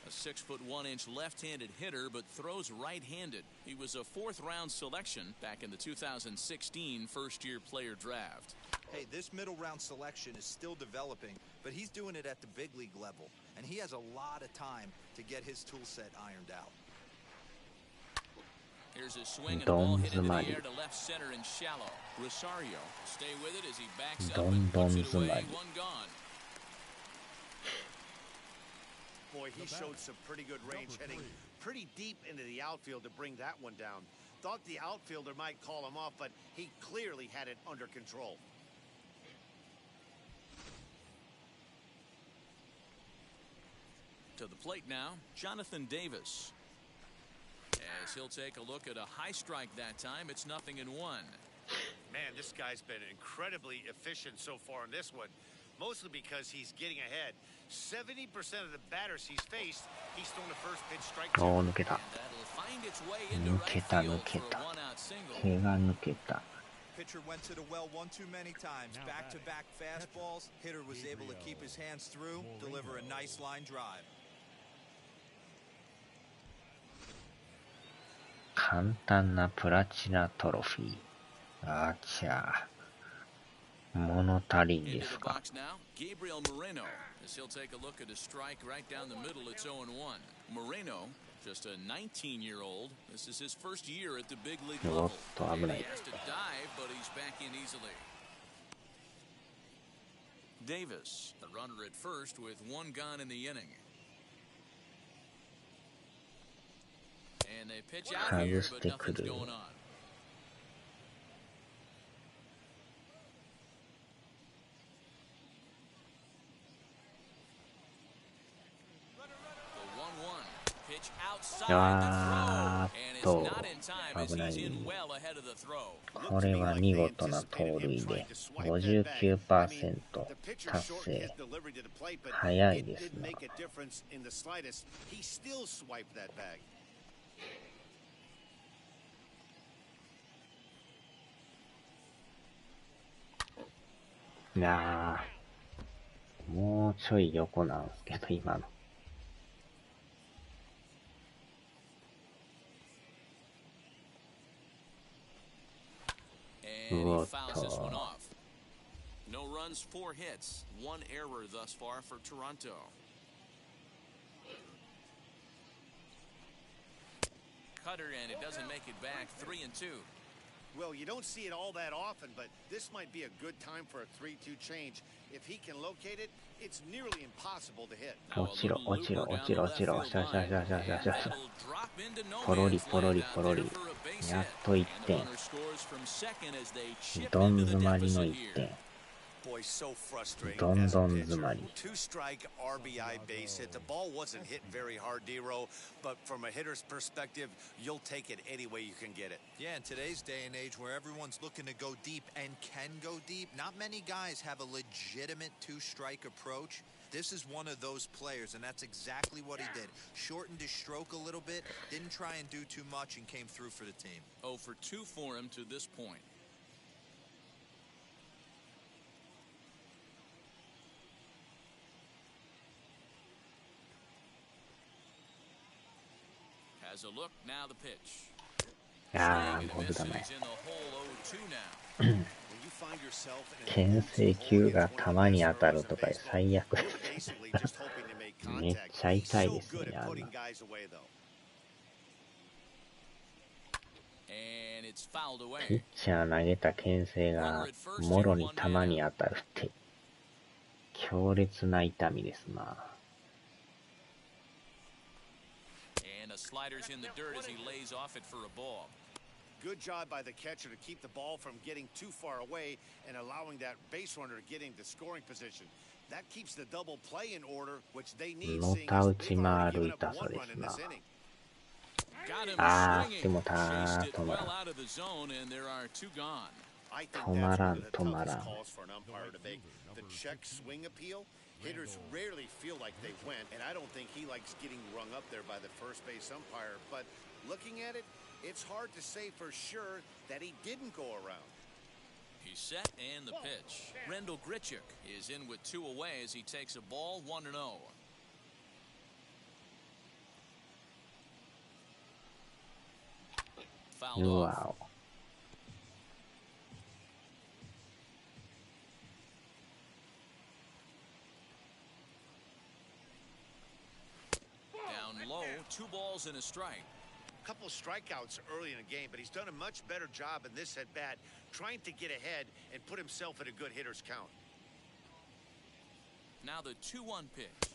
A: A 6'1" left-handed hitter, but throws right-handed. He was a 4th-round selection back in the 2016 first-year player draft.
C: Hey, this middle-round selection is still developing, but he's doing it at the big league level, and he has a lot of time to get his tool set ironed out.
A: Here's a swing and a ball hit into the air to left center and shallow. Rosario stay with it as he backs up and puts it away. 1 gone.
B: Boy, he showed some pretty good range, heading pretty deep into the outfield to bring that one down. Thought the outfielder might call him off, but he clearly had it under control.
A: To the plate now, Jonathan Davis. As he'll take a look at a high strike that time, it's 0-1.
B: Man, this guy's been incredibly efficient so far in this one. Mostly because he's getting ahead. 70% of the batters he's faced, he's thrown the first pitch strike to.
D: おー、抜けた。抜けた、抜けた。毛が抜けた。
C: Pitcher went to the well one too many times. Back-to-back fastballs. Hitter was able to keep his hands through, deliver a nice line drive.
D: 簡単なプラチナトロフィー。あちゃ。 物足りんですか。
A: Gabriel Moreno, as he'll take a look at a strike right down the middle. It's 0-1. Moreno, just a 19-year-old. This is his first year at the big league level. He has to dive, but he's back in easily. Davis, the runner at first with 1 gone in the inning. And they pitch out here, but nothing's going on.
D: Ah, 危ない。これは見事な盗塁で 59% 達成。早いですね。いやー、もうちょい横なんですけど、今の。
A: And he fouls this one off. No runs, 4 hits, 1 error thus far for Toronto. cutter, and it doesn't make it back. 3-2.
B: Well, you don't see it all that often, but this might be a good time for a 3-2 change. If he can locate it, it's nearly impossible to hit.
D: 落ちろ落ちろ落ちろ落ちろ。シャシャシャシャシャシャシャ。ポロリポロリポロリ。やっと1点。どん詰まりの1点。
B: Boy, so frustrating.
D: どんどん詰まり。
B: Two-strike RBI base hit. The ball wasn't hit very hard, D-Row, but from a hitter's perspective, you'll take it any way you can get it.
C: Yeah, in today's day and age where everyone's looking to go deep and can go deep, not many guys have a legitimate two-strike approach. This is one of those players, and that's exactly what he did. Shortened his stroke a little bit, didn't try and do too much, and came through for the team.
A: 0 for 2 for him to this point. Has a look, now the pitch.
D: ああ、ボールだね。
A: He's in the hole 0-2 now.
B: When you find yourself in
D: 牽制球が球に当たるとか最悪です。
B: basically just hoping to make
D: めっ
B: contact.
D: ちゃ痛い
B: So
D: ですね、
B: good
D: あ
B: at
D: んな
B: putting guys away, though.
A: And it's fouled
D: ピッ
A: away.
D: チャー投げた牽制がもろに球に当たるって強烈な痛みですな。
A: And a slider's in the dirt as he lays off it for a ball.
B: Good job by the catcher to keep the ball from getting too far away and allowing that base runner to get into scoring position. That keeps the double play in order, which they need, seeing as they've already given up one run in this inning.
A: Got him
D: あー、
A: swinging.
D: でもた
A: Chased it
D: 止ま
A: well
D: らん。
A: out of the zone, and there are 2 gone.
B: I think
D: 止ま
B: that's
D: ら
B: one
D: ん
B: of the
D: 止まら
B: toughest
D: ん。
B: calls for an umpire to make. The check swing appeal. Hitters rarely feel like they went, and I don't think he likes getting rung up there by the first base umpire. But looking at it, it's hard to say for sure that he didn't go around.
A: He's set, and the pitch. Rendell Grichuk is in with 2 away as he takes a ball 1-0. Fouled
D: う
A: off.
D: わ
A: Down low, 2 balls and a strike.
B: A couple strikeouts early in the game, but he's done a much better job in this at bat, trying to get ahead and put himself at a good hitter's count.
A: Now the 2-1 pitch.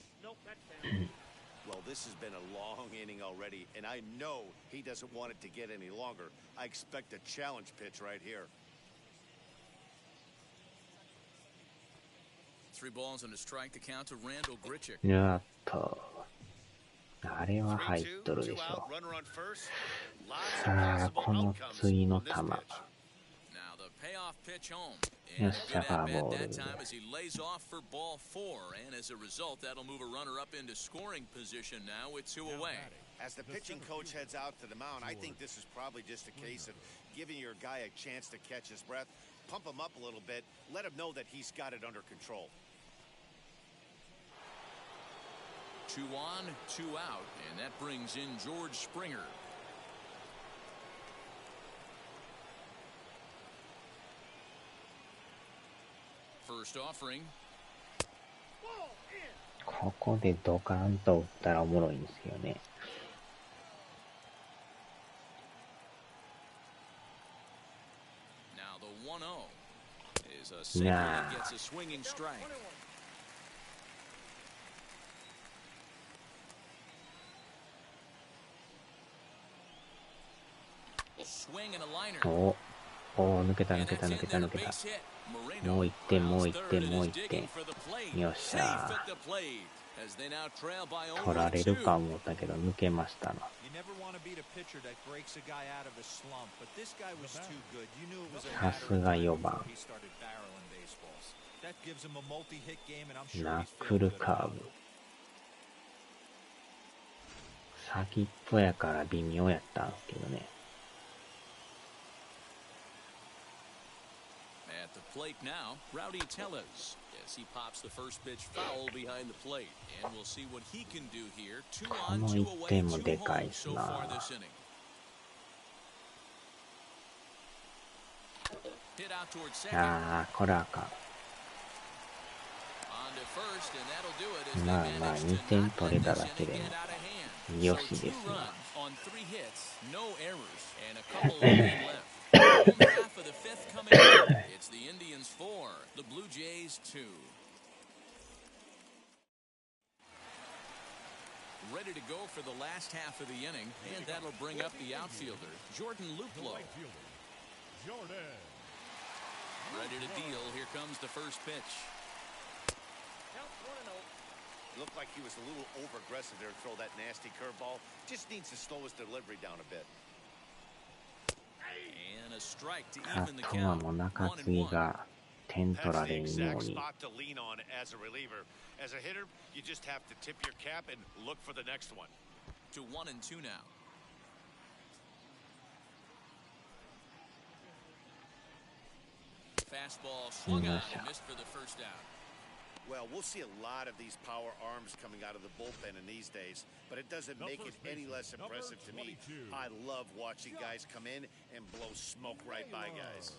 B: Well, this has been a long inning already, and I know he doesn't want it to get any longer. I expect a challenge pitch right here.
A: 3 balls and a strike to count to Rendell Grichuk.
D: やっとあれは入っとるでしょ。さあ、この次の球。
A: Now the payoff pitch home.
D: よ
A: And
D: っ
A: a
D: し
A: good
D: ゃ、ファ
A: at
D: ーボ
A: bat
D: ール
A: that。time as he lays off for ball 4, and as a result, that'll move a runner up into scoring position now with 2 away.
B: As the pitching coach heads out to the mound, I think this is probably just a case of giving your guy a chance to catch his breath, pump him up a little bit, let him know that he's got it under control.
A: 2 on, 2 out, and that brings in George Springer. First offering.
D: ここでドカンと打ったらおもろいんですよね。
A: Now the 1-0 is a single that gets a swinging strike. Swing and a liner.
D: おお、抜けた抜けた抜けた抜けた。もう1点もう1点もう1点。よっしゃー。取られるか思ったけど抜けましたな。 さすが4番。ナックルカーブ。先っぽやから微妙やったんですけどね。
A: At the plate now, Rowdy Tellez, as he pops the first pitch foul behind the plate, and we'll see what he can do here. 2 on, 2 away, 2 home so far this inning. Hit out towards second.
D: ああ、これはあかん。
A: On to first, and that'll do it as they
D: まあまあ、2
A: manage to
D: 点
A: not
D: 取れ
A: let
D: た
A: this
D: だけ
A: inning
D: で
A: get
D: も。
A: out of hand.
D: よしですな。
A: On 3 hits, no errors, and a couple of game left. Home half of the fifth coming up. It's the Indians 4, the Blue Jays 2. Ready to go for the last half of the inning, and that'll bring up the outfielder, Jordan Luplow.
E: Jordan.
A: Ready to deal. Here comes the first pitch.
B: Looked like he was a little over-aggressive there to throw that nasty curveball. Just needs to slow his delivery down a bit.
A: And a strike to
D: あ
A: even the
D: とは
A: count.
D: もう中継ぎが点取
B: That's
D: ら
B: the
D: れんよ
B: exact
D: うに
B: spot to lean on as a reliever. As a hitter, you just have to tip your cap and look for the next one.
A: To 1 and 2 now. Fastball swung on and missed for the first out.
B: Well, we'll see a lot of these power arms coming out of the bullpen in these days, but it doesn't make it any less impressive to me. I love watching guys come in and blow smoke right by guys.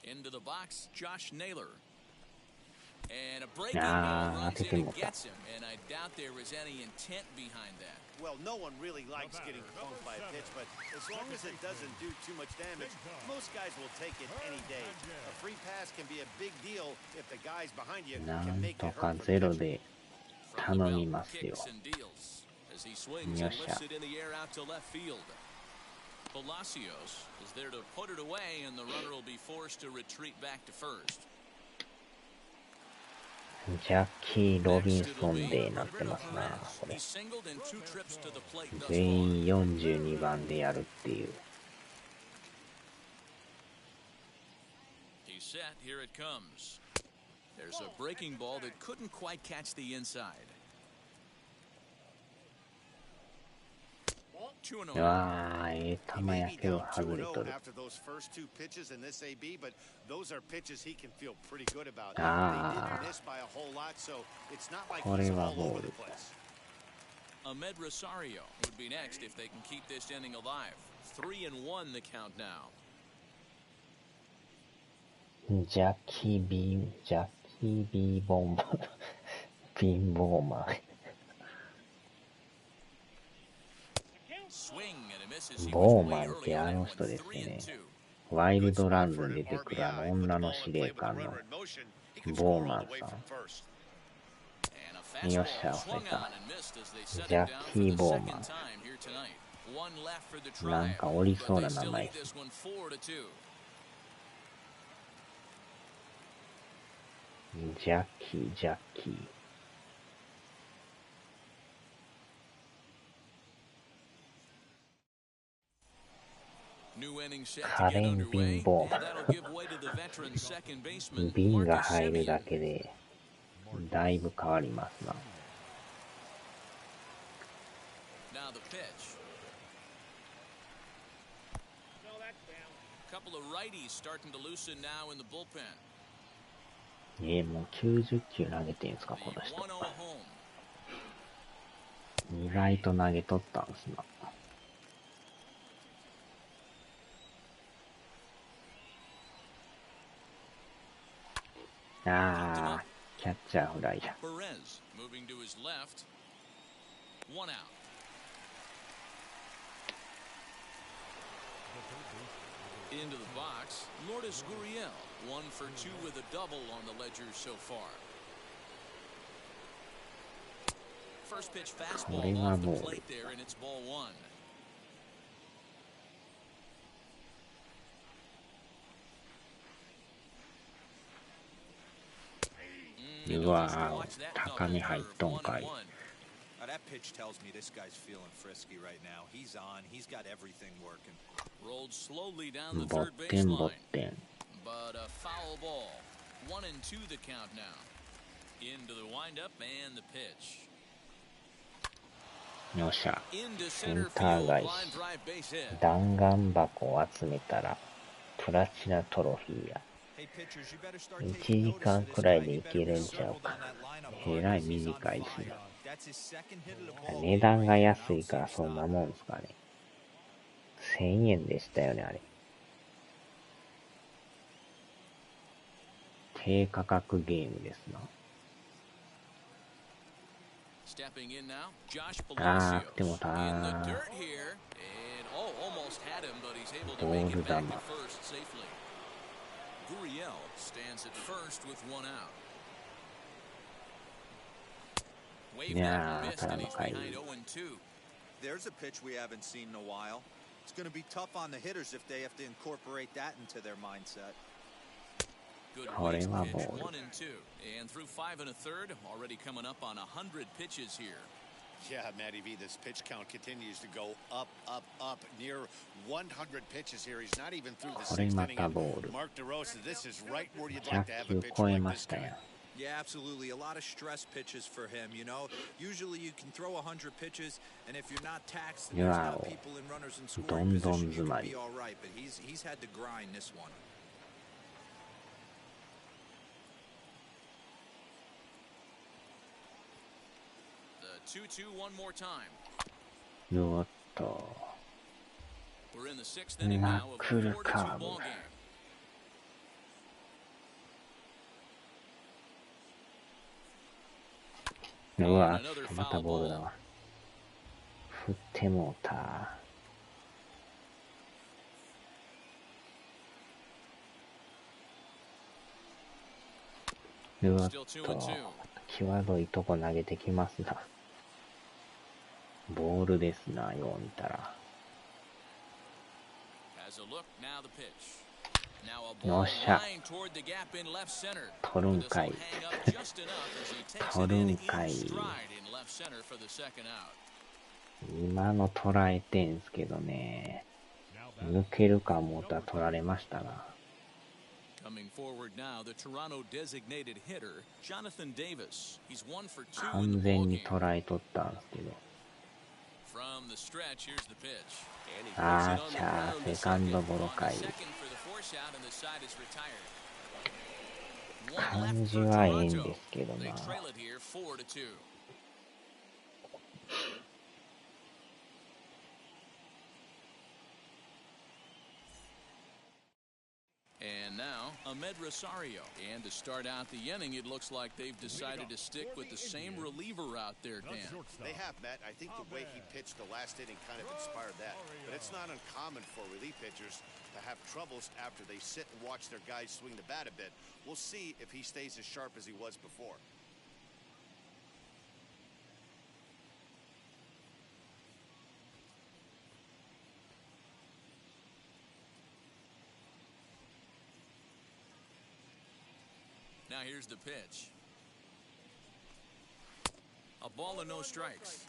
A: Into the box, Josh Naylor. And a breaking ball runs in and gets him, and I doubt there was any intent behind that.
B: Well, no one really likes getting punked by a pitch, but as long as it doesn't do too much damage, most guys will take it any day. A free pass can be a big deal if the guys behind you
D: な
B: can
D: ん
B: make
D: と
B: it
D: か
B: hurt for
D: ゼ
B: the
D: ロ
B: pitcher.
D: で
A: From
D: 頼
A: the
D: み
A: belt,
D: ますよ。
A: kicks and deals as he swings
D: Yo
A: and
D: しゃ。
A: lifts it in the air out to left field. Palacios is there to put it away, and the runner will be forced to retreat back to first.
D: ジャッキー・ロビンソンデーになってますな、これ。
A: He singled in 2 trips to the plate thus
D: 全
A: far.
D: 員42番でやるっていう。
A: He's set. Here it comes. There's a breaking ball that couldn't quite catch the inside. 2-0.
D: うわー、ええ
B: He
D: 球
B: may
D: や
B: be
D: けど
B: down
D: 外れ
B: 2-0
D: とる。
B: after those first 2 pitches in this AB, but those are pitches he can feel pretty good about. They
D: あ
B: didn't miss by a whole lot, so it's not like
D: こ
B: he's
D: れは
B: all
D: ボ
B: over
D: ー
B: the
D: ル。
B: place.
A: Ahmed Rosario would be next if they can keep this inning alive. 3-1 the count now.
D: ジャッキー・ビー・ボンバー。ビンボーマン。
A: Swing and a miss as he
D: ボー
A: was
D: マ
A: way
D: ンっ
A: early
D: てあ
A: on
D: の
A: it.
D: 人です
A: 3-2.
D: ね。ワイル
B: Good
D: ドラ
B: spot
D: ン
B: for
D: ド
B: an
D: に出てくる
B: RBI.
D: 女
B: Put the
D: の
B: ball
D: 司
B: in
D: 令
B: play with the
D: 官の
B: runner in motion. He can
D: ボ
B: score
D: ー
B: all
D: マン
B: the way
D: さ
B: from
D: ん。
B: first.
A: And a
D: よっしゃ、
A: fastball
D: 押
A: swung
D: せた。
A: on and missed as they set
D: ジャ
A: it
D: ッ
A: down
D: キ
A: for
D: ー・
A: the
D: ボー
A: second
D: マン。
A: time here tonight. One left for the
D: なん
A: tribe,
D: かおり
A: but
D: そう
A: they
D: な名
A: still
D: 前
A: lead this one 4-2.
D: ジャッキー。
A: New inning set
D: カ
A: to
D: レ
A: get
D: ン・ビン
A: underway,
D: ボー
A: and
D: マ
A: that'll give way to the veteran second
D: ン。
A: baseman
D: ビンが
A: Marcus
D: 入るだ
A: Semien.
D: けでだいぶ変わりますな。
A: Now the pitch. A couple of righties starting to loosen now in the bullpen.
D: もう90球投げてんすか、
A: The
D: この人。
A: 1-0 home.
D: 意外と投げとったんすな。あー、キャッチャーフライや。
A: Perez moving to his left. 1 out. Into the box, Lourdes Gurriel, 1 for 2 with a double on the ledger so far. First pitch fastball off the plate there, and it's ball 1.
D: うわー、高め入っとんかい。
C: Now that pitch tells me this guy's feeling frisky right now. He's on. He's got everything working.
A: Rolled slowly down the
D: ボッ
A: third
D: テンボッ
A: baseline.
D: テン。
A: But a foul ball. 1-2 the count now. Into the windup and the pitch.
D: よっしゃ。
A: Into
D: セン
A: center
D: ター
A: field.
D: 返
A: Line
D: し。
A: drive base hit.
D: 弾丸箱を集めたらプラチナトロフィーや。
C: Hey pitchers, you better start
D: 1
C: taking
D: 時
C: notice
D: 間
C: of this
D: くらい
C: guy.
D: で
C: He
D: い
C: better
D: け
C: be
D: るんちゃう
C: circled
D: か
C: on that lineup
D: な。え
C: card
D: らい
C: because he's on
D: 短いし
C: fire.
D: な。
C: That's his second hit of the ball
D: 値段が
C: game.
D: 安いからそんなもんすかね。1000円でしたよね、あれ。低価格ゲームですな。
A: Stepping in now, Josh
D: あ
A: Palacios
D: ー、でも
A: in the
D: た
A: dirt here, and almost had him, but he's able to make it back to first safely. Gurriel stands at first with one out. Wave that missed, and he's behind 0-2.
C: There's a pitch we haven't seen in a while. It's going to be tough on the hitters if they have to incorporate that into their mindset.
A: Good pitch, 1-2, and through 5 1/3, already coming up on 100 pitches here.
B: Yeah, Matty V, this pitch count continues to go up, up, up, near 100 pitches here. He's not even through the
D: これ
B: 6th
D: ま
B: inning.
D: たボール
B: Mark DeRosa, this is right where you'd
D: 100
B: like to have a
D: 球
B: pitcher
D: 超え
B: like
D: ま
B: this
D: したや
B: guy.
D: ん
C: Yeah, absolutely. A lot of stress pitches for him, you know. Usually you can throw 100 pitches, and if you're not taxed and there's not people in runners in scoring position, you can be all right. But he's had to grind this one.
A: The 2-2 one more time.
D: うおっと
A: We're in the 6th inning now of a 4-2 ball game.
D: うわまたボールだわ振ってもうたうわっと際どいとこ投げてきますなボールですなよう見たらよっしゃ取るんかい取るんかい今の捉えてんすけどね抜けるか思ったら取られましたな完全に捉えとったんすけどあーちゃーセカンドゴロかい感じはええんですけどな
A: And now, Ahmed Rosario. And to start out the inning, it looks like they've decided to stick with the same reliever out there, Dan.
B: They have, Matt. I think the way he pitched the last inning kind of inspired that. But it's not uncommon for relief pitchers to have troubles after they sit and watch their guys swing the bat a bit. We'll see if he stays as sharp as he was before.
A: Now here's the pitch. A ball and no strikes.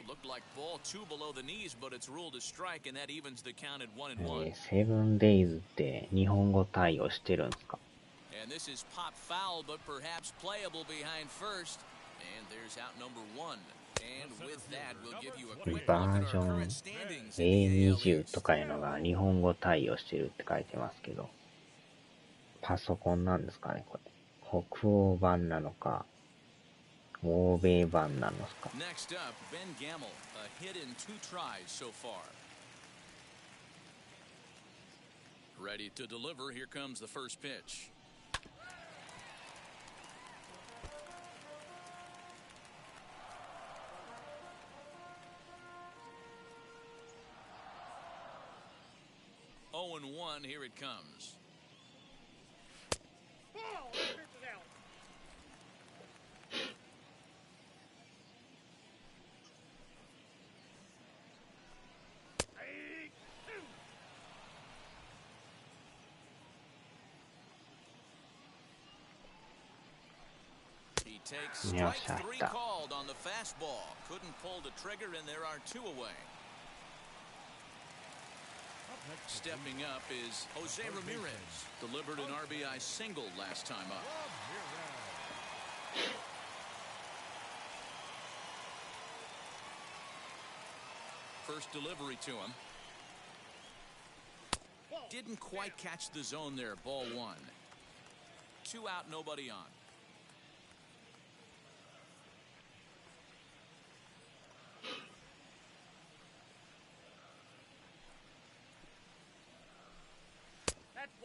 A: Looked like ball 2 below the knees, but it's ruled a strike, and that evens the count at 1-1.
D: セブンデイズって日本語対応してるんですか
A: And this is pop foul, but perhaps playable behind first. And there's out number 1. And with that, we'll give you a quick look at our current standings in the AL
D: とかいうのが日本語対応してるって書いてますけど、パソコンなんですかねこれ。北欧版なのか。欧米版なのですか
A: Next up, Ben Gamel, a hit in 2 tries so far. Ready to deliver, here comes the first pitch. Oh, and 1, here it comes. Takes strike 3 called on the fastball. Couldn't pull the trigger, and there are 2 away. Stepping up is Jose Ramirez. Delivered an RBI single last time up. First delivery to him. Didn't quite catch the zone there. Ball 1. 2 out, nobody on.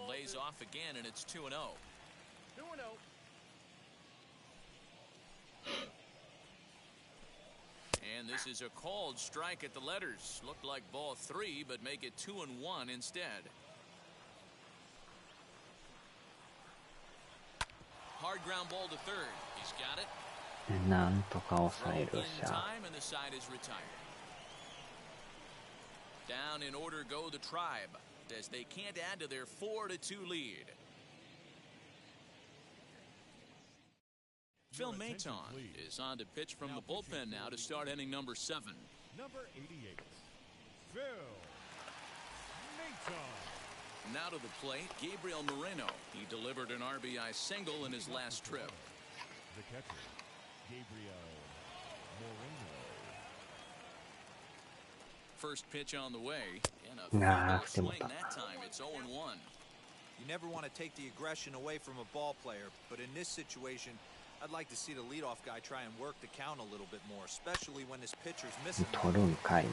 A: Lays off again, and it's 2-0.
E: 2-0.
A: And this is a called strike at the letters. Looked like ball 3, but make it 2-1 instead. Hard ground ball to third. He's got it.
D: なんとか抑える
A: Throw in
D: しゃ。
A: time, and the side is retired. Down in order go the Tribe, as they can't add to their 4-2 lead. Phil Maton is on to pitch from the bullpen now to start inning number 7.
E: Number 88, Phil Maton.
A: Now to the plate, Gabriel Moreno. He delivered an RBI single in his last trip.
E: The catcher, Gabriel Moreno.
A: First pitch on the way, and a foul swing that time. It's 0-1.
C: You never want to take the aggression away from a ball player, but in this situation, I'd like to see the leadoff guy try and work the count a little bit more, especially when his pitcher's missing.
D: 取るんかい。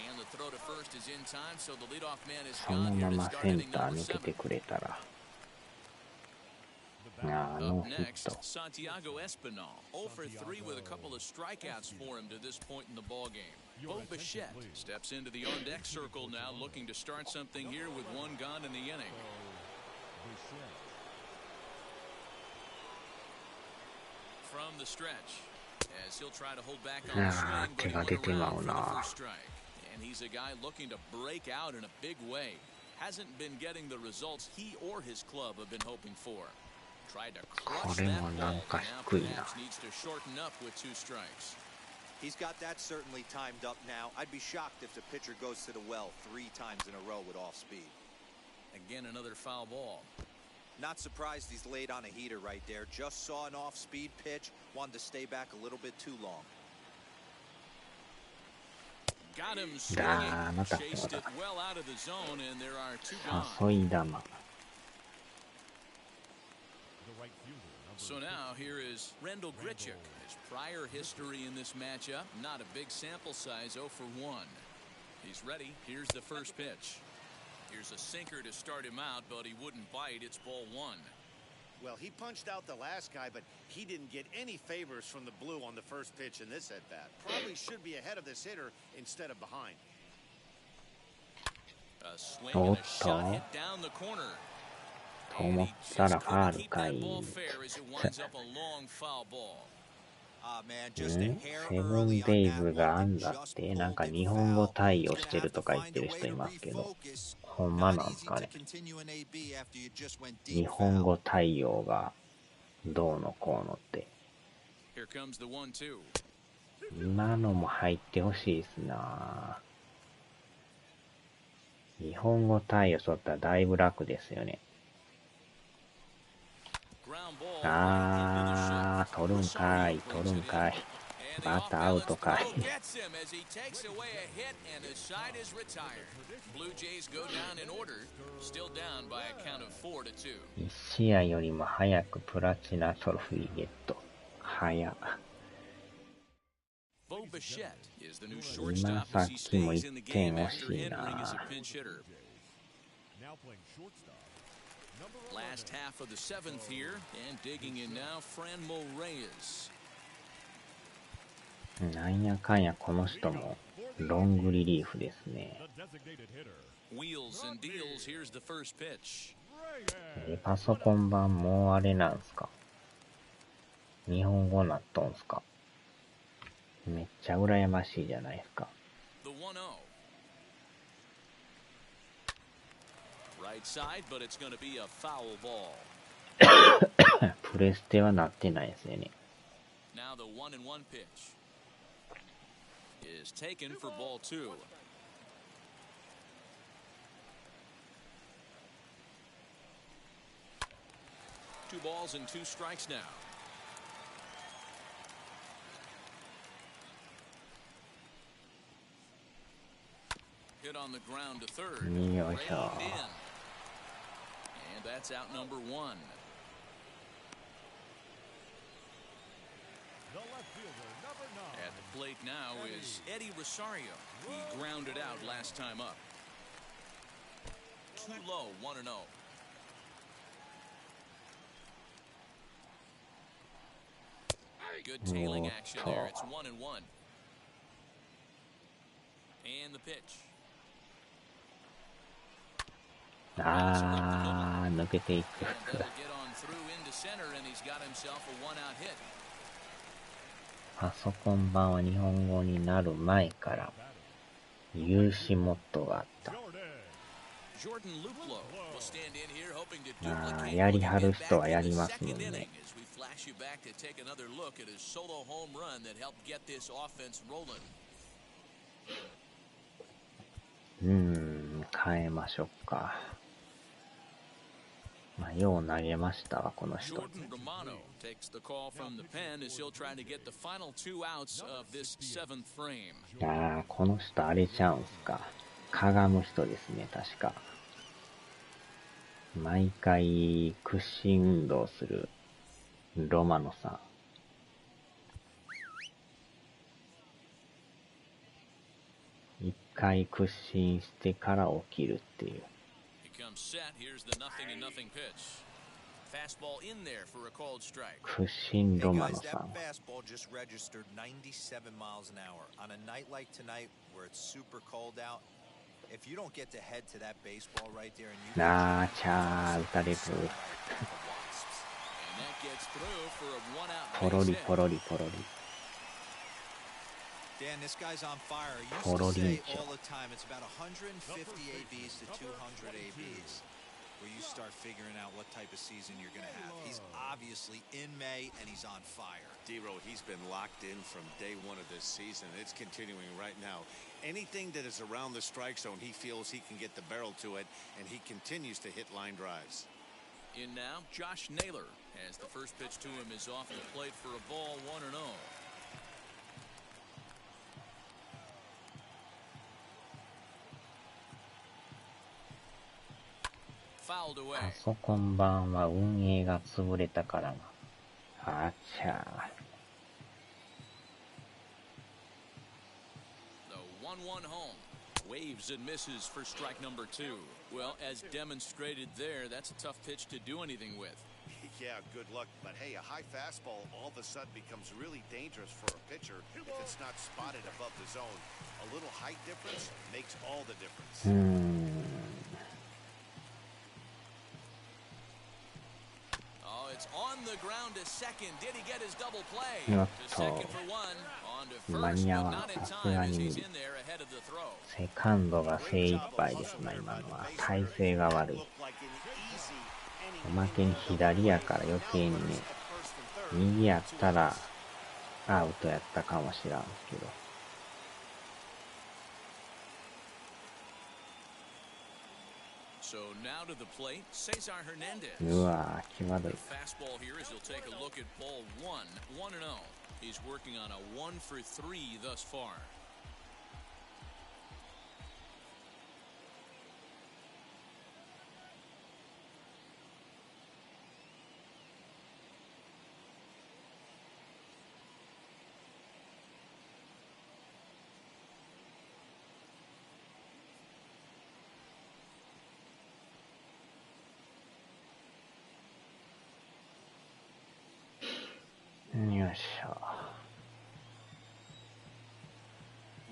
A: And the throw to first is in time, so the leadoff man is
D: その
A: gone here
D: ま
A: to
D: ま
A: start
D: セン
A: inning
D: ター
A: number
D: 抜け
A: 7.
D: てくれたら。ノ
A: Up
D: ーヒッ
A: next,
D: ト。
A: Santiago Espinal. 0 for 3 with a couple of strikeouts for him to this point in the ball game. Bo Bichette steps into the on-deck circle now, looking to start something here with one gone in the inning. From the stretch, as he'll try to hold back on the swing, but he went around for the first strike. And he's a guy looking to break out in a big way. Hasn't been getting the results he or his club have been hoping for. Tried to crush that ball, now perhaps needs to shorten up with 2 strikes.
C: He's got that certainly timed up now. I'd be shocked if the pitcher goes to the well 3 times in a row with off speed.
A: Again, another foul ball.
C: Not surprised he's laid on a heater right there. Just saw an off-speed pitch. Wanted to stay back a little bit too long.
A: Got him swinging. Chased it well out of the zone, and there are 2 gone.
D: 誘い玉。
A: So now here is Rendell Grichuk. His prior history in this matchup, not a big sample size, 0 for 1. He's ready. Here's the first pitch. Here's a sinker to start him out, but he wouldn't bite. It's ball 1.
B: Well, he punched out the last guy, but he didn't get any favors from the blue on the first pitch in this at-bat. Probably should be ahead of this hitter instead of behind.
A: A swing and a shot hit down the corner.
D: と思ったらファールかい。セブンデイズがあんだってなんか日本語対応してるとか言ってる人いますけど、ほんまなんすかね。日本語対応がどうのこうのって。今のも入ってほしいですな。日本語対応しとったらだいぶ楽ですよね。あー、取るんかい、取るんかい。またアウトかい。1試合よりも早くプラチナトロフィーゲット。早っ。今さっきも1点惜しいな。
A: Last half of the 7th here, and digging in now, Franmil Reyes.
D: なんやかんやこの人もロングリリーフですね。
A: Wheels and deals. Here's the first pitch.
D: パソコン版もうあれなんすか？日本語なっとんすか？めっちゃ羨ましいじゃないですか。
A: The 1-0. Right side, but it's going to be a foul ball.
D: プレステはなってないですよね。
A: Now the 1-1 pitch is taken for ball 2. Two balls and 2 strikes now. Hit on the ground to third.
D: Yo, yo.
A: And that's out number 1. At the plate now is Eddie Rosario. He grounded out last time up. too low, 1-0. Good tailing action there. It's 1-1. And the pitch.
D: 抜けていく。
A: That'll get on through into center, and he's got himself a one-out hit.
D: パソコン版は日本語になる前から有志モッドがあった。
A: Jordan Luplow will stand in here hoping to duplicate
D: やりはる人はやりますもんね。
A: as we flash you back to take another look at his solo home run that helped get this offense rolling.
D: 変えましょうか。よう投げましたわ、この人。
A: Jordan Romano takes the call from the pen as he'll try to get the final 2 outs of this 7th frame.
D: この人あれちゃうんすか。かがむ人ですね、確か。毎回屈伸運動するロマノさん。一回屈伸してから起きるっていう。屈伸ロマノさん。チャー打たれる。ポロリポロリポロリ。
C: Dan, this guy's on fire. I used
D: to
C: say all the time, it's about 150 ABs to 200 ABs where you start figuring out what type of season you're going to have. He's obviously in May, and he's on fire.
B: D-Ro, he's been locked in from day one of this season. It's continuing right now. Anything that is around the strike zone, he feels he can get the barrel to it, and he continues to hit line drives.
A: In now, Josh Naylor, as the first pitch to him is off the plate for a ball, 1-0. Fouled away.
D: パソコン版は運営が潰れたからな。あちゃ
A: ー。The 1-1 home. Waves and misses for strike number 2. Well, as demonstrated there, that's a tough pitch to do anything with.
B: Yeah, good luck. But hey, a high fastball all of a sudden becomes really dangerous for a pitcher if it's not spotted above the zone. A little height difference makes all the difference.
A: It's on the ground to second. Did he get his double play?
D: To
A: second for one. On to first, but not in time as he's in there ahead of the throw.
D: セカンドが精一杯ですな、今のは。体勢が悪い。おまけに左やから余計にね、右やったらアウトやったかもしらんけど。
A: So now to the plate, Cesar Hernandez.
D: うわー、際どい。
A: Fastball here as he'll take a look at ball 1-0. He's working on a 1-for-3 thus far.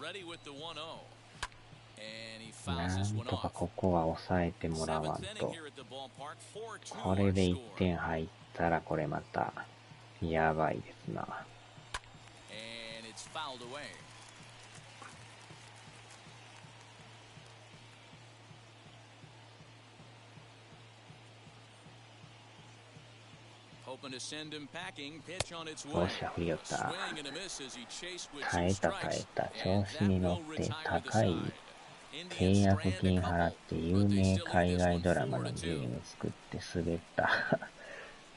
A: Ready with the 1-0. And he fouls this
D: なん
A: one
D: とか
A: off.
D: ここは抑えてもらわん
A: Seventh
D: と。
A: inning here at the ballpark. 4-2
D: これで
A: our
D: 1
A: score.
D: 点入ったらこれまたやばいですな。
A: And it's fouled away. Hoping to send him packing. Pitch on its
D: お
A: way.
D: っしゃ、振りよった。
A: Swing and a miss as he chased with
D: 耐
A: some
D: えた耐
A: strikes.
D: えた。
A: And
D: 調子に
A: that
D: 乗
A: will
D: って
A: retire the
D: 高い
A: side.
D: 契
A: Indians
D: 約
A: strand
D: 金
A: a
D: 払
A: couple,
D: って有
A: but they
D: 名
A: still lead
D: 海
A: this
D: 外
A: one
D: ドラマの
A: 4-2.
D: ゲーム作って滑った。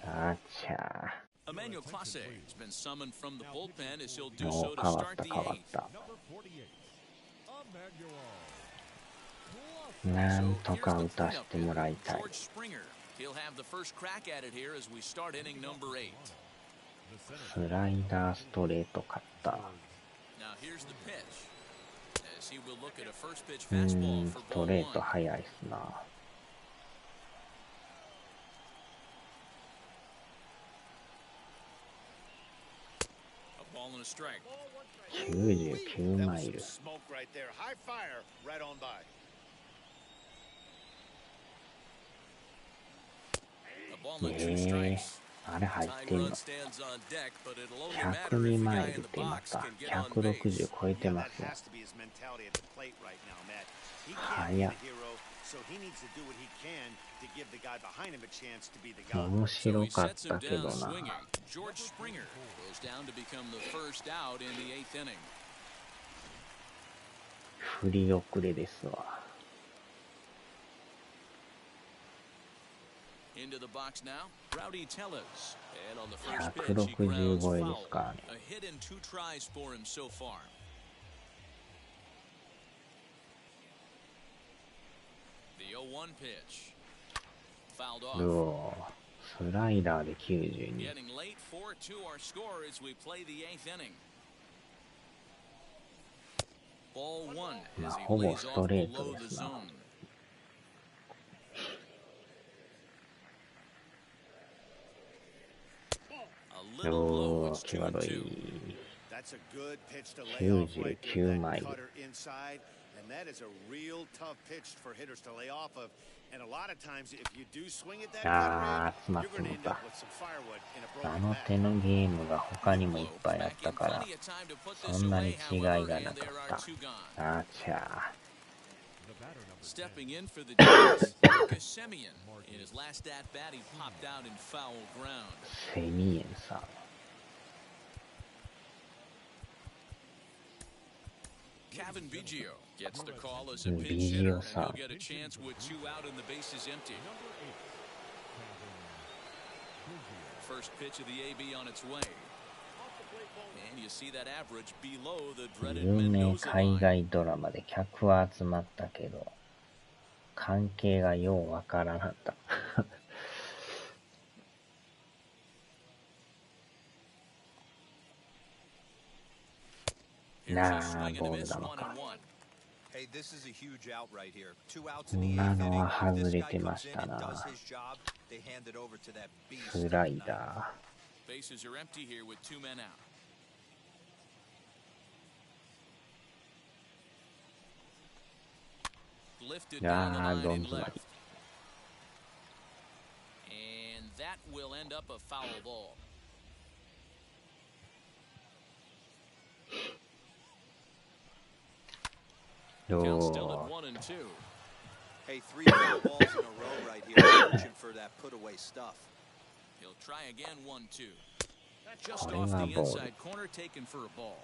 D: あちゃ
A: Emmanuel Clase has been summoned from the bullpen as he'll
D: ー。
A: do
D: も
A: so
D: う
A: to
D: 変わっ
A: start
D: た
A: the
D: 変わっ
A: eighth. 。
D: た
E: Number 48,
D: なんとか打たせてもらいたい。
A: George Springer. He'll have the first crack at it here as we start inning number 8.
D: スライダーストレート勝った。
A: Now here's the pitch. As he will look at a first pitch fastball
D: ス
A: for
D: ト
A: ball
D: レート
A: 1.
D: 速いっすな。
A: a strike.
D: 99マイル。
B: Smoke right there. High fire right on by.
A: A ball and two strikes.
D: あれ入ってん
A: Tying
D: の
A: run stands on deck, but it'll only matter if
D: 102
A: the
D: マ
A: guy
D: イ
A: in
D: ルっ
A: the
D: てま
A: box
D: た
A: can get on
D: 160
A: base.
D: 超えて
B: Yeah,
D: ま
B: that
D: すよ。
B: has to be his mentality at the plate right now, Matt. He can't be
D: 早っ
B: the hero, so he needs to do what he can to give the guy behind him a chance to be the guy.
D: 面
A: So
D: 白
A: he
D: かっ
A: sets
D: た
A: him
D: け
A: down
D: どな。
A: swinging. George Springer goes down to become the first out in the 8th inning.
D: 振り遅れですわ。
A: Into the box now, Rowdy Tellez. And on the first pitch, he
D: 160
A: grounds
D: 超えで
A: foul.
D: すからね。
A: A hit and 2 tries for him so far. The 0-1 pitch. Fouled
D: う
A: off.
D: おー、スライダーで92。
A: Getting late, 4-2 our score as we play the 8th inning. Ball 1 as he
D: ほぼ
A: lays
D: ス
A: off
D: トレート
A: below
D: で
A: the
D: すな。
A: zone. A little
D: お
A: low,
D: ー、
A: it's
D: 際ど
A: 2-2.
D: い。
B: That's a good pitch to lay off right there.
D: 99
B: That
D: マイル。
B: cutter inside, and that is a real tough pitch for hitters to lay off of. And a lot of times, if you do swing at that
D: あ
B: cutter
D: ー、
B: in,
D: 詰まっ
B: you're
D: て
B: going to
D: も
B: end
D: た。
B: up with some firewood in a
D: あ
B: broken
D: の
B: bat.
D: 手のゲームが他にもいっぱいあっ
A: Back
D: た
A: in
D: から、
A: plenty of time to put this
D: そんな
A: away,
D: に違い
A: however,
D: がな
A: and
D: か
A: there
D: っ
A: are
D: た。
A: 2 gone.
D: あちゃ
E: The batter number 10.
A: Stepping in for the Giants, Semien. In his last at bat, he popped out in foul ground.
D: ー、セミエンさん。
A: Kevin Biggio gets the call as a pinch hitter, and he'll get a chance with 2 out and the bases empty.
E: Number 8. Kevin
A: First pitch of the AB on its way. And you see that average below the dreaded
D: 有名
A: Mendoza
D: 海
A: line.
D: 外ドラマで客は集まったけど、関係がようわからなかった。なあ、ボールなのか。
C: Hey, this is a huge out right here. 2 outs in the
D: 今
C: 8th
D: の
C: inning.
D: は
C: If
D: 外
C: this
D: れ
C: guy
D: てま
C: comes
D: し
C: in
D: た
C: and
D: な。
C: does his job, they hand it over to that beast.
D: スライダ
A: Bases are empty here with 2 men out. Lifted
D: ー。
A: down the
D: ああ、
A: line
D: どん
A: in
D: 詰ま
A: left.
D: り。
A: And that will end up a foul ball. Count still
D: お
A: at
D: ー、
A: 1 and 2.
C: Hey, 3 foul balls in a row right here. Searching for that put away stuff.
A: He'll try again 1-2. Just
D: これ
A: off
D: が
A: the
D: ボール。
A: inside corner, taken for a ball.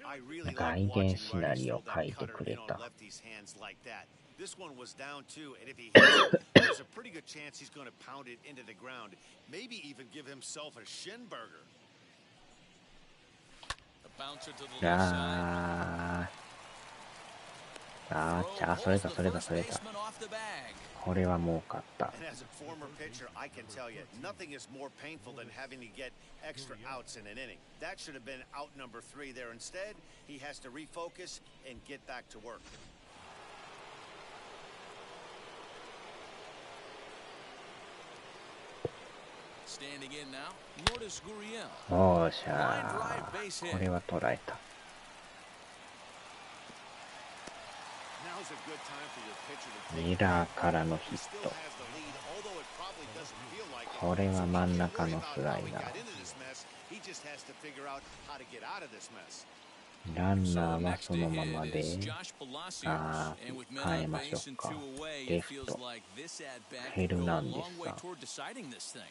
B: I really
D: 外
B: like
D: 伝
B: watching
D: シナ
B: runners
D: リオ
B: throw
D: 書
B: that
D: いて
B: cutter
D: くれ
B: in on
D: た。
B: lefty's hands like that. This one was down two, and if he hits it, there's a pretty good chance he's going to pound it into the ground. Maybe even give himself a shin burger.
A: A bouncer to the left side.
D: あー、あーちゃ、
A: Throw
D: それ
A: pulls
D: た、
A: the
D: それた、
A: first
D: それた。
A: baseman off the bag.
D: これは儲かった。
B: And as a former pitcher, I can tell you, nothing is more painful than having to get extra outs in an inning. That should have been out number 3 there. Instead, he has to refocus and get back to work.
A: Standing in now, Lourdes Gurriel.
D: おーしゃー、これは捉えた。
B: Now's a good time for your pitcher to take
D: ミラーからのヒ
B: He
D: ッ
B: still
D: ト。
B: has the lead, although it probably doesn't feel like it.
D: これは
B: So he
D: 真ん
B: can't
D: 中
B: worry
D: の
B: about
D: スラ
B: how
D: イ
B: he
D: ダ
B: got
D: ー。
B: into this mess. He just has to figure out how to get out of this mess.
D: ラン
A: So
D: ナーは
A: next
D: そ
A: to
D: のまま
A: hit
D: で、
A: is Josh Palacios.
D: あ
A: And with
D: ー、
A: men
D: 変え
A: on
D: ましょ
A: base
D: う
A: and
D: か。
A: 2 away,
D: レ
A: it
D: フ
A: feels
D: ト。
A: like this at bat
D: ヘ
A: could
D: ル
A: go
D: ナ
A: a
D: ンデ
A: long
D: ス
A: way
D: さん。
A: toward deciding this thing.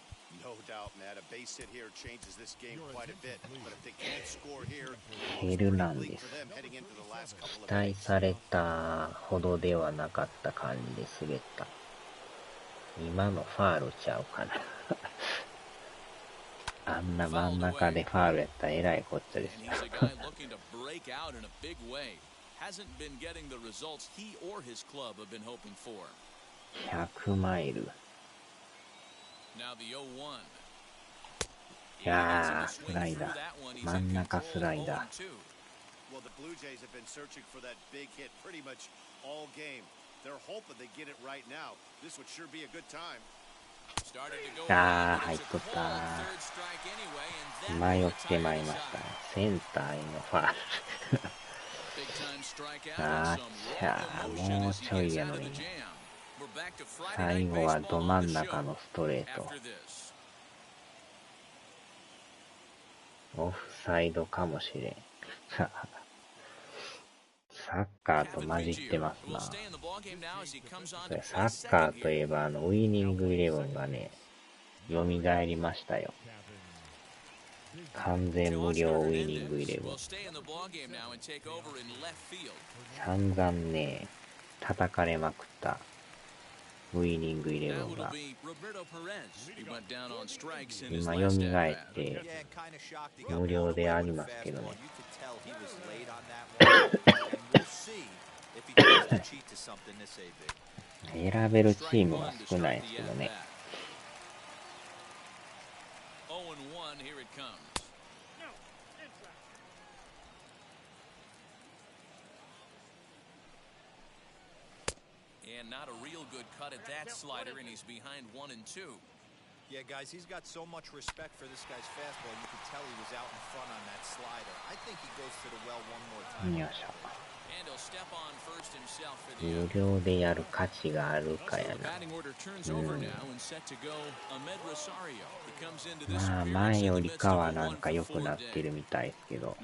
B: No doubt, Matt. A base hit here changes this game quite a bit. But if they can't score here,
D: ヘルナンデ
B: bleak
D: ス。
B: for them heading into the last couple
D: 期
B: of
D: 待
B: innings.
D: されたほどではなかった感じで滑った。今のファールちゃうかな。あんな真ん中でファールやったらえらいこっちゃです
A: And
D: よ。
A: he's a guy looking to break out in a big way. Hasn't been getting the results he or his club have been hoping for.
D: 100マイル。
A: Now the 0-1.
D: いやー、スライダー。真ん中スライダー。
B: Well, the Blue Jays have been searching for that big hit pretty much all game. They're hoping they get it right now. This would sure be a good time.
D: あー、入っとったー。迷ってまいりましたね。センターへのファール。あーちゃー、もうちょいやのに。最後はど真ん中のストレート。オフサイドかもしれん。サッカーと混じってますな。それサッカーといえばウィニングイレブンがね、蘇りましたよ。完全無料ウィニングイレブン。散々ね、叩かれまくったウィニングイレブンが今蘇って無料でありますけどね。選べるチームは少ないですけどね。
A: And not a real good cut at that slider, and he's behind 1-2.
C: Yeah, guys, he's got so much respect for this guy's fastball. You could tell he was out in front on that slider. I think he goes to the well one more time.
D: よいしょ。
A: And he'll step on first himself for the
D: 無料でやる価値があるかやな。まあ前よりかはなんか良くなってるみたいですけど、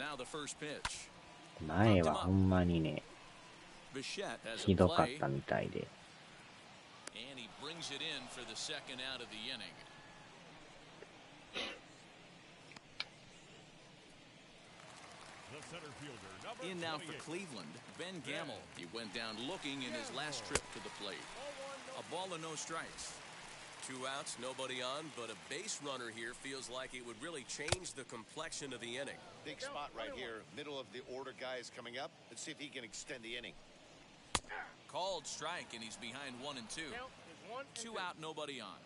D: 前はほんまにね、ひどかったみたいで。
A: In now for Cleveland, Ben Gamble. He went down looking in his last trip to the plate. A ball and no strikes.
G: 2 outs, nobody on, but a base runner here feels like it would really change the complexion of the inning.
B: Big spot right here. Middle of the order guy is coming up. Let's see if he can extend the inning.
A: Called strike, and he's behind 1-2. 2 out, nobody on.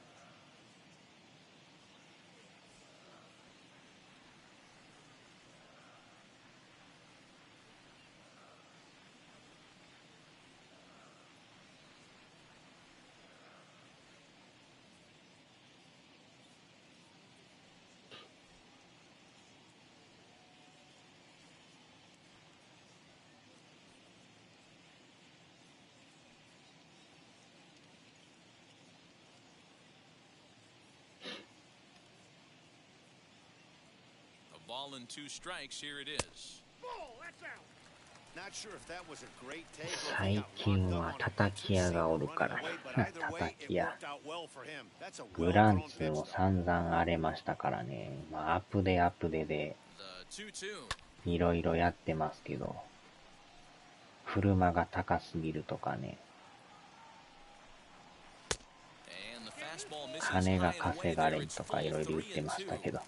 A: Ball and 2 strikes. Here it is.
D: 最近は叩き屋がおるから叩き屋。グランツも散々荒れましたからね。まあアップデでいろいろやってますけど、車が高すぎるとかね、金が稼がれんとかいろいろ言ってましたけど。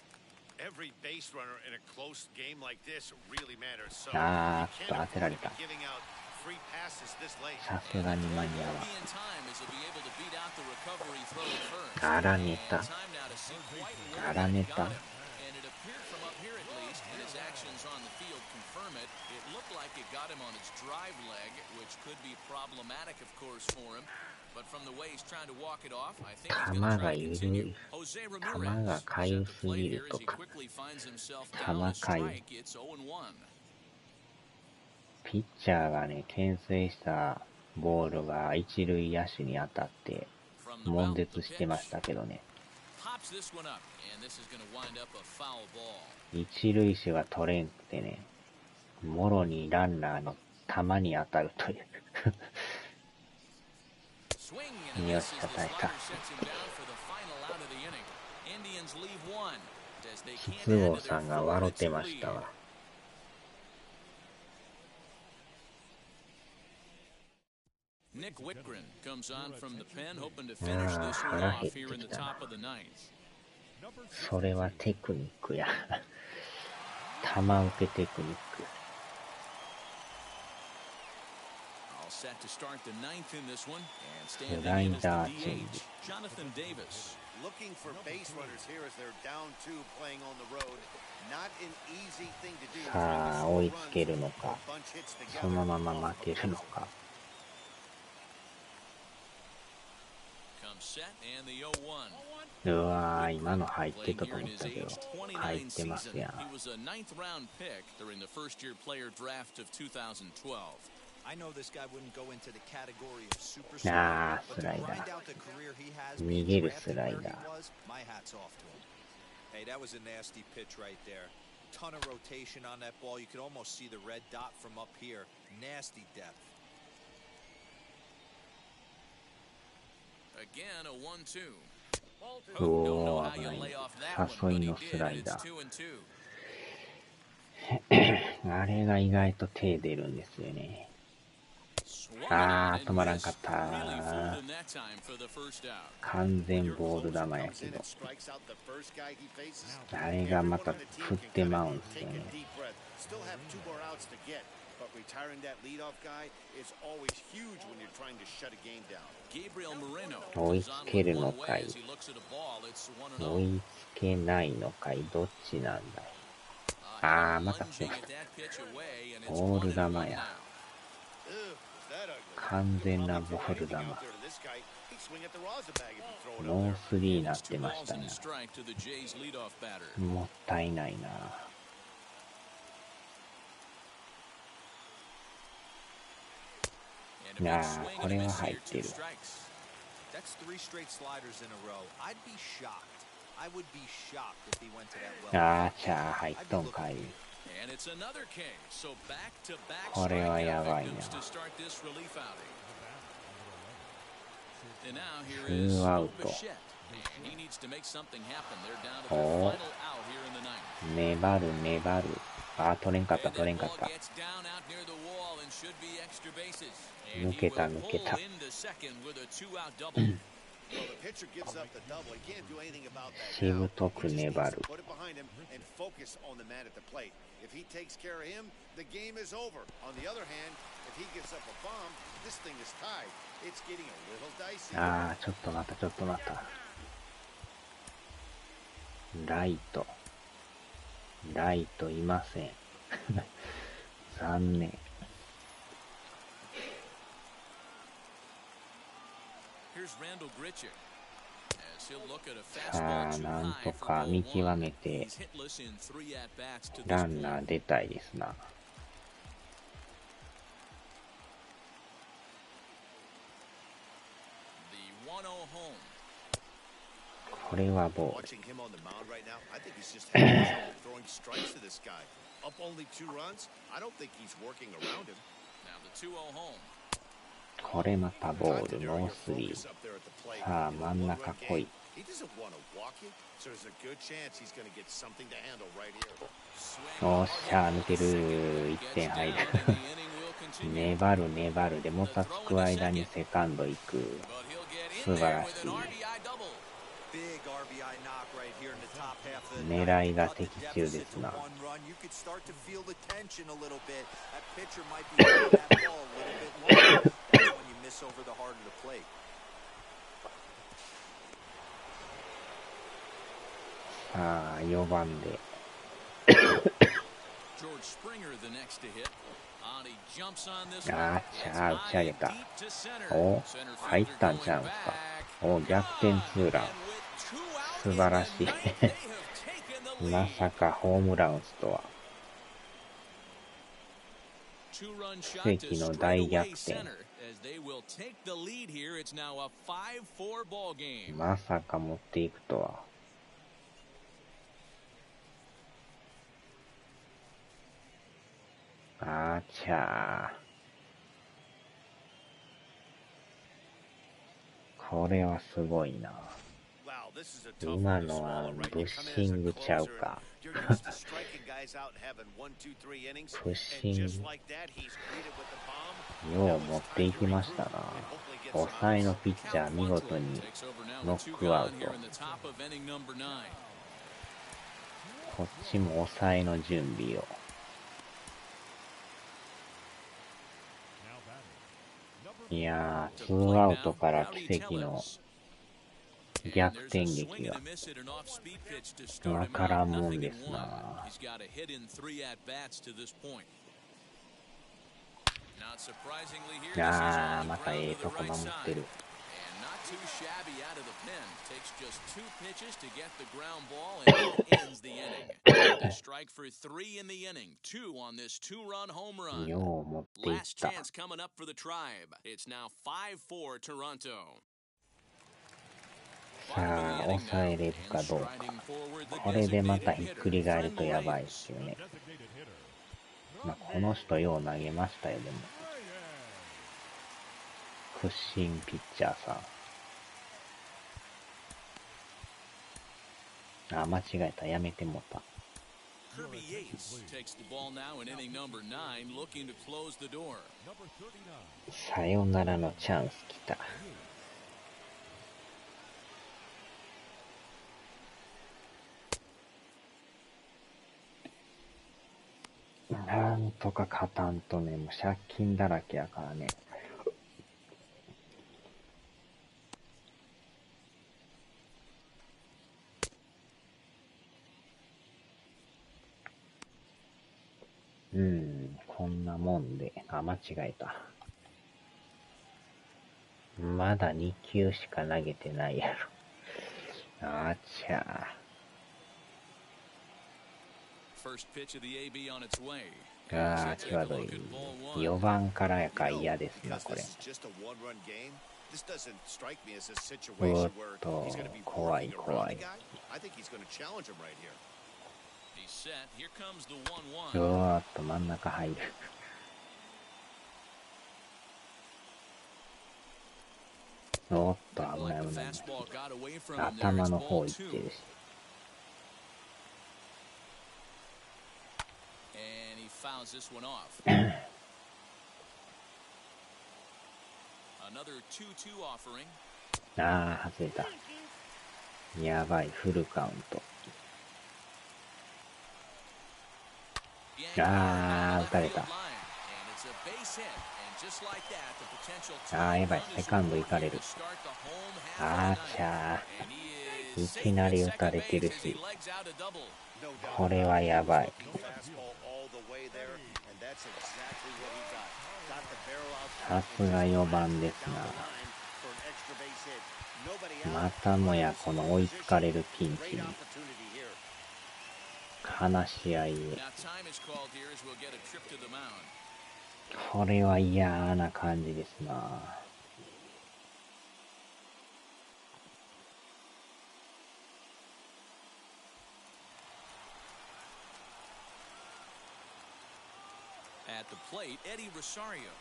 D: あーっと当てられた。さすがに間に合わん。荒ネタ。荒ネタ。球がゆるい。球がかゆすぎるとか。球かゆ。ピッチャーがね、牽制したボールが一塁野手に当たって悶絶してましたけどね。一塁手が取れんくてね、もろにランナーの球に当たるという。よし、叩いた。筒香さんが笑ってましたわ。腹減ってきたな。それはテクニックや。球受けテクニック。スライダーチェンジ。さあ追いつけるのか、そのまま負けるのか。うわー、今の入ってたと思ったけど、入ってますやん。
A: He was a ninth round pick during the first year player draft of 2012.
C: I know this guy wouldn't go into the category of superstar,
D: あー、
C: but
D: ス
C: to
D: ライダ
C: grind
D: ー。
C: out the career he has
D: 逃
C: being
D: げる
C: drafted
D: スライ
C: where
D: ダ
C: he
D: ー。
C: was, my hat's off to him. Hey, that was a nasty pitch right there. Ton of rotation on that ball. You could almost see the red dot from up here. Nasty depth.
A: Again, a 1-2.
D: おー、危ない。誘いのスライダー。あれが意外と手出るんですよね。あー、止まらんかった。完全ボール球やけど。あれがまた振ってまうんですよね。追いつけるのかい、追いつけないのかい、どっちなんだい。あー、またボール球や。完全なボール球。ノースリーになってましたね。もったいないな。いやー、これは入ってる。あー、チャー入っとんかい。これはやばいな。ツーアウト。おー、粘る粘る。あー、取れんかった取れんかった。抜けた抜けた。しぶとく粘る。あー、ちょっと待ったちょっと待った。ライトいません。残念。さあ、なんとか見極めてランナー出たいですな。これはボール。これまたボール、ノースリー。さあ、真ん中来い。おっしゃー、抜ける。1点入る。粘る粘るでもたつく間にセカンド行く。素晴らしい。狙いが的中ですな。さあ、4番で。あー、チャー打ち上げた。お、入ったんちゃうんすか。お、逆転ツーラン。素晴らしい。まさかホームラン打つとは。奇跡の大逆転。まさか持っていくとは。あーちゃー。これはすごいな。今のはブッシングちゃうか。ブッシング。よう持っていきましたな。抑えのピッチャー見事にノックアウト。こっちも抑えの準備を。いやー、ツーアウトから奇跡の逆転劇がわからんもんですな。あー、またええとこ守ってる。
A: too shabby out of the pen. Takes just 2 pitches to get the ground ball and that ends the inning. A strike for 3 in the inning. 2 on this 2-run home run.
D: よう持っていっ
A: Last
D: た。
A: chance coming up for the Tribe. It's now 5-4 Toronto.
D: さあ、抑えれるかどうか。これでまたひっくり返るとやばいですよね。まあ、この人よう投げましたよ、でも。屈伸ピッチャーさん。あ、間違えた。やめてもうた。さよならのチャンス来た。なんとか勝たんとね、もう借金だらけやからね。こんなもんで、あ、間違えた。まだ2球しか投げてないやろ。あちゃー。ああ、際どい。4番からやから嫌ですな、これ。おっと、怖い怖い。うわーっと真ん中入る。おっと危ない危ない。頭の方行ってるし。ああ、外れた。やばい、フルカウント。ああ、打たれた。ああ、やばい、セカンド行かれる。あーちゃー。いきなり打たれてるし。これはやばい。さすが4番ですな。またもやこの追いつかれるピンチに。話し合いへ。これは嫌な感じですな。
A: At the plate, Eddie Rosario.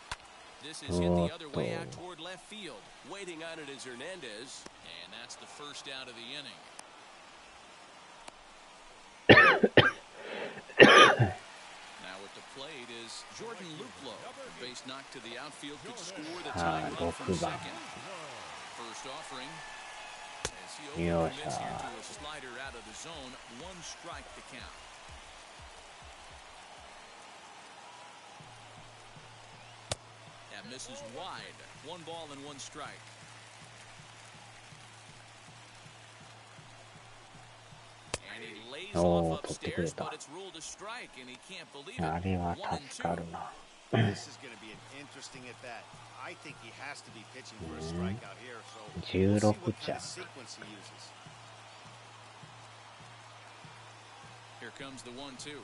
A: This is hit the other way out toward left field. Waiting on it is Hernandez, and that's the first out of the inning. Now at the plate is Jordan Luplow. A base knock to the outfield could score the tying run from second. First offering. As he overcommits here to a slider out of the zone. 1 strike to count. That misses wide. 1 ball and 1 strike. And he lays off upstairs, but it's ruled a strike, and he can't believe it.
D: あれは助かるな。
B: This is going to be an interesting at bat. I think he has to be pitching for a strikeout here, so we'll see what kind of sequence he uses.
A: Here comes the 1-2.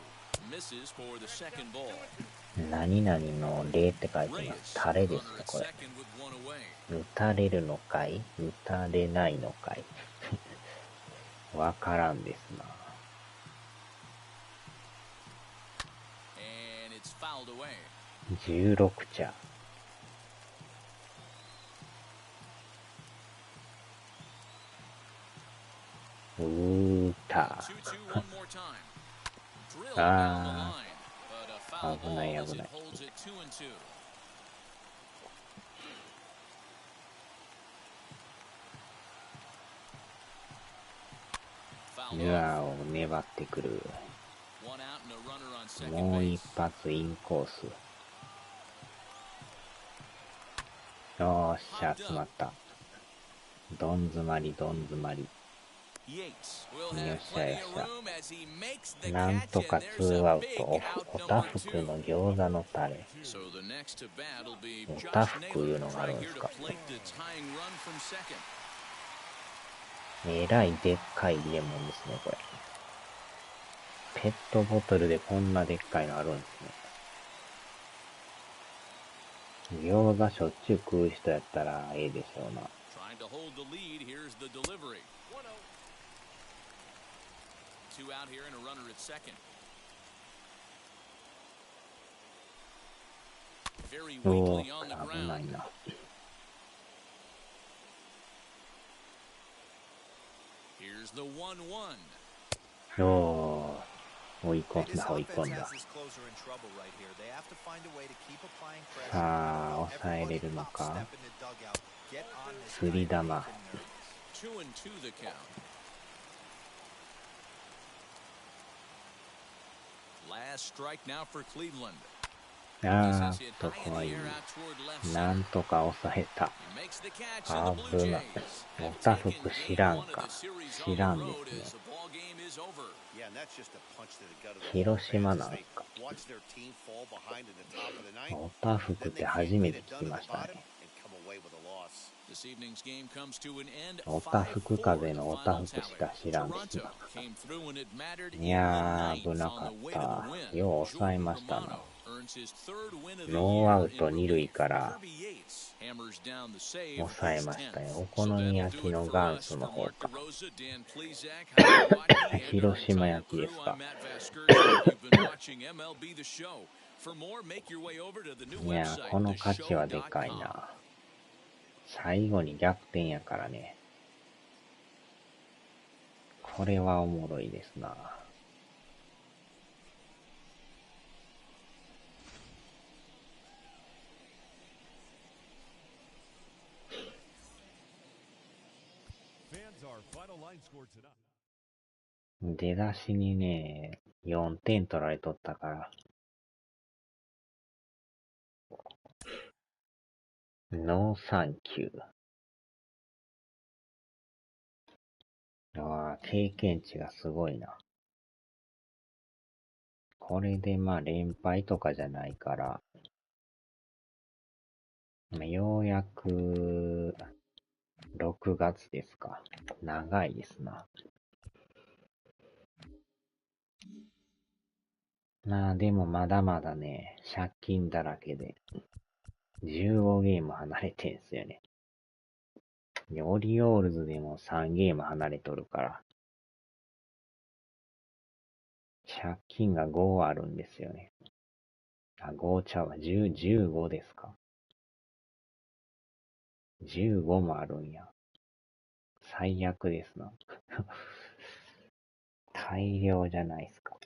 A: Misses for the second ball.
D: 何々の例って書いてます。タレですね、これ。打たれるのかい打たれないのかいわからんですな。16茶。ああ、危ない危ない。うわお、粘ってくる。もう一発インコース。よーっしゃ、詰まった。どん詰まりどん詰まり。
A: Yates will
D: よ
A: have
D: っしゃよ
A: plenty
D: っ
A: of
D: しゃ。
A: room as he makes the
D: なんと
A: catch,
D: か
A: and
D: ツ
A: there's
D: ーア
A: a
D: ウト、
A: big
D: お
A: out
D: た
A: number
D: ふく
A: 2.
D: の餃子のタレ。
A: So the next to bat will be
D: お
A: Josh
D: たふくい
A: Naylor
D: うのがある
A: trying
D: んで
A: here
D: す
A: to
D: か。
A: plate the tying run from second.
D: えらいでっかいレモンですね、これ。ペットボトルでこんなでっかいのあるんですね。餃子しょっちゅう食う人やったらええでしょうな。
A: Trying to hold the lead. Here's the delivery. 2 out here and a runner at second. Very
D: おお、
A: weakly on the
D: 危ない
A: ground.
D: な。
A: Here's the 1-1.
D: おお、追い込
C: Hey,
D: ん
C: this
D: だ、追い
C: offense
D: 込んだ。
C: has this closer in trouble right here. They have to find a way to keep applying pressure.
D: さあ、抑えれるの
C: Everybody
D: か。
C: step in the dugout. Get on this
D: 釣り
C: guy
D: 玉。
C: and make him nervous.
A: 2-2 the count. Last strike now for Cleveland.
D: あーっと、怖い。なんとか抑えた。危ない。おたふく知らんか。知らんですね。広島なんすか。おたふくって初めて聞きましたね。おたふく風のおたふくしか知らんですな。いやー、危なかった。よう抑えましたな。ノーアウト2塁から抑えましたよ。お好み焼きの元祖の方か。広島焼きですか。いやー、この価値はでかいな。最後に逆転やからね。これはおもろいですな。出だしにね、4点取られとったから。ノーサンキュー。ああ、経験値がすごいな。これでまあ連敗とかじゃないから、ようやく6月ですか。長いですな。まあでもまだまだね、借金だらけで、15ゲーム離れてんすよね。オリオールズでも3ゲーム離れとるから、借金が5あるんですよね。あ、5ちゃうわ。15ですか。15もあるんや。最悪ですな。大量じゃないですか。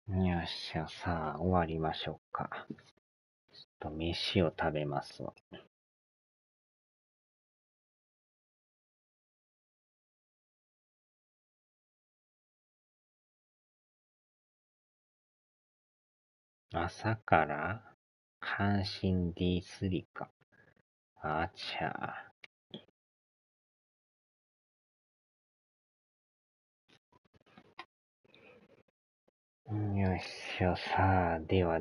D: よっしゃ、さあ、終わりましょうか。ちょっと飯を食べますわ。朝から阪神 D3 か。あちゃー。よっしゃ、さあ、では。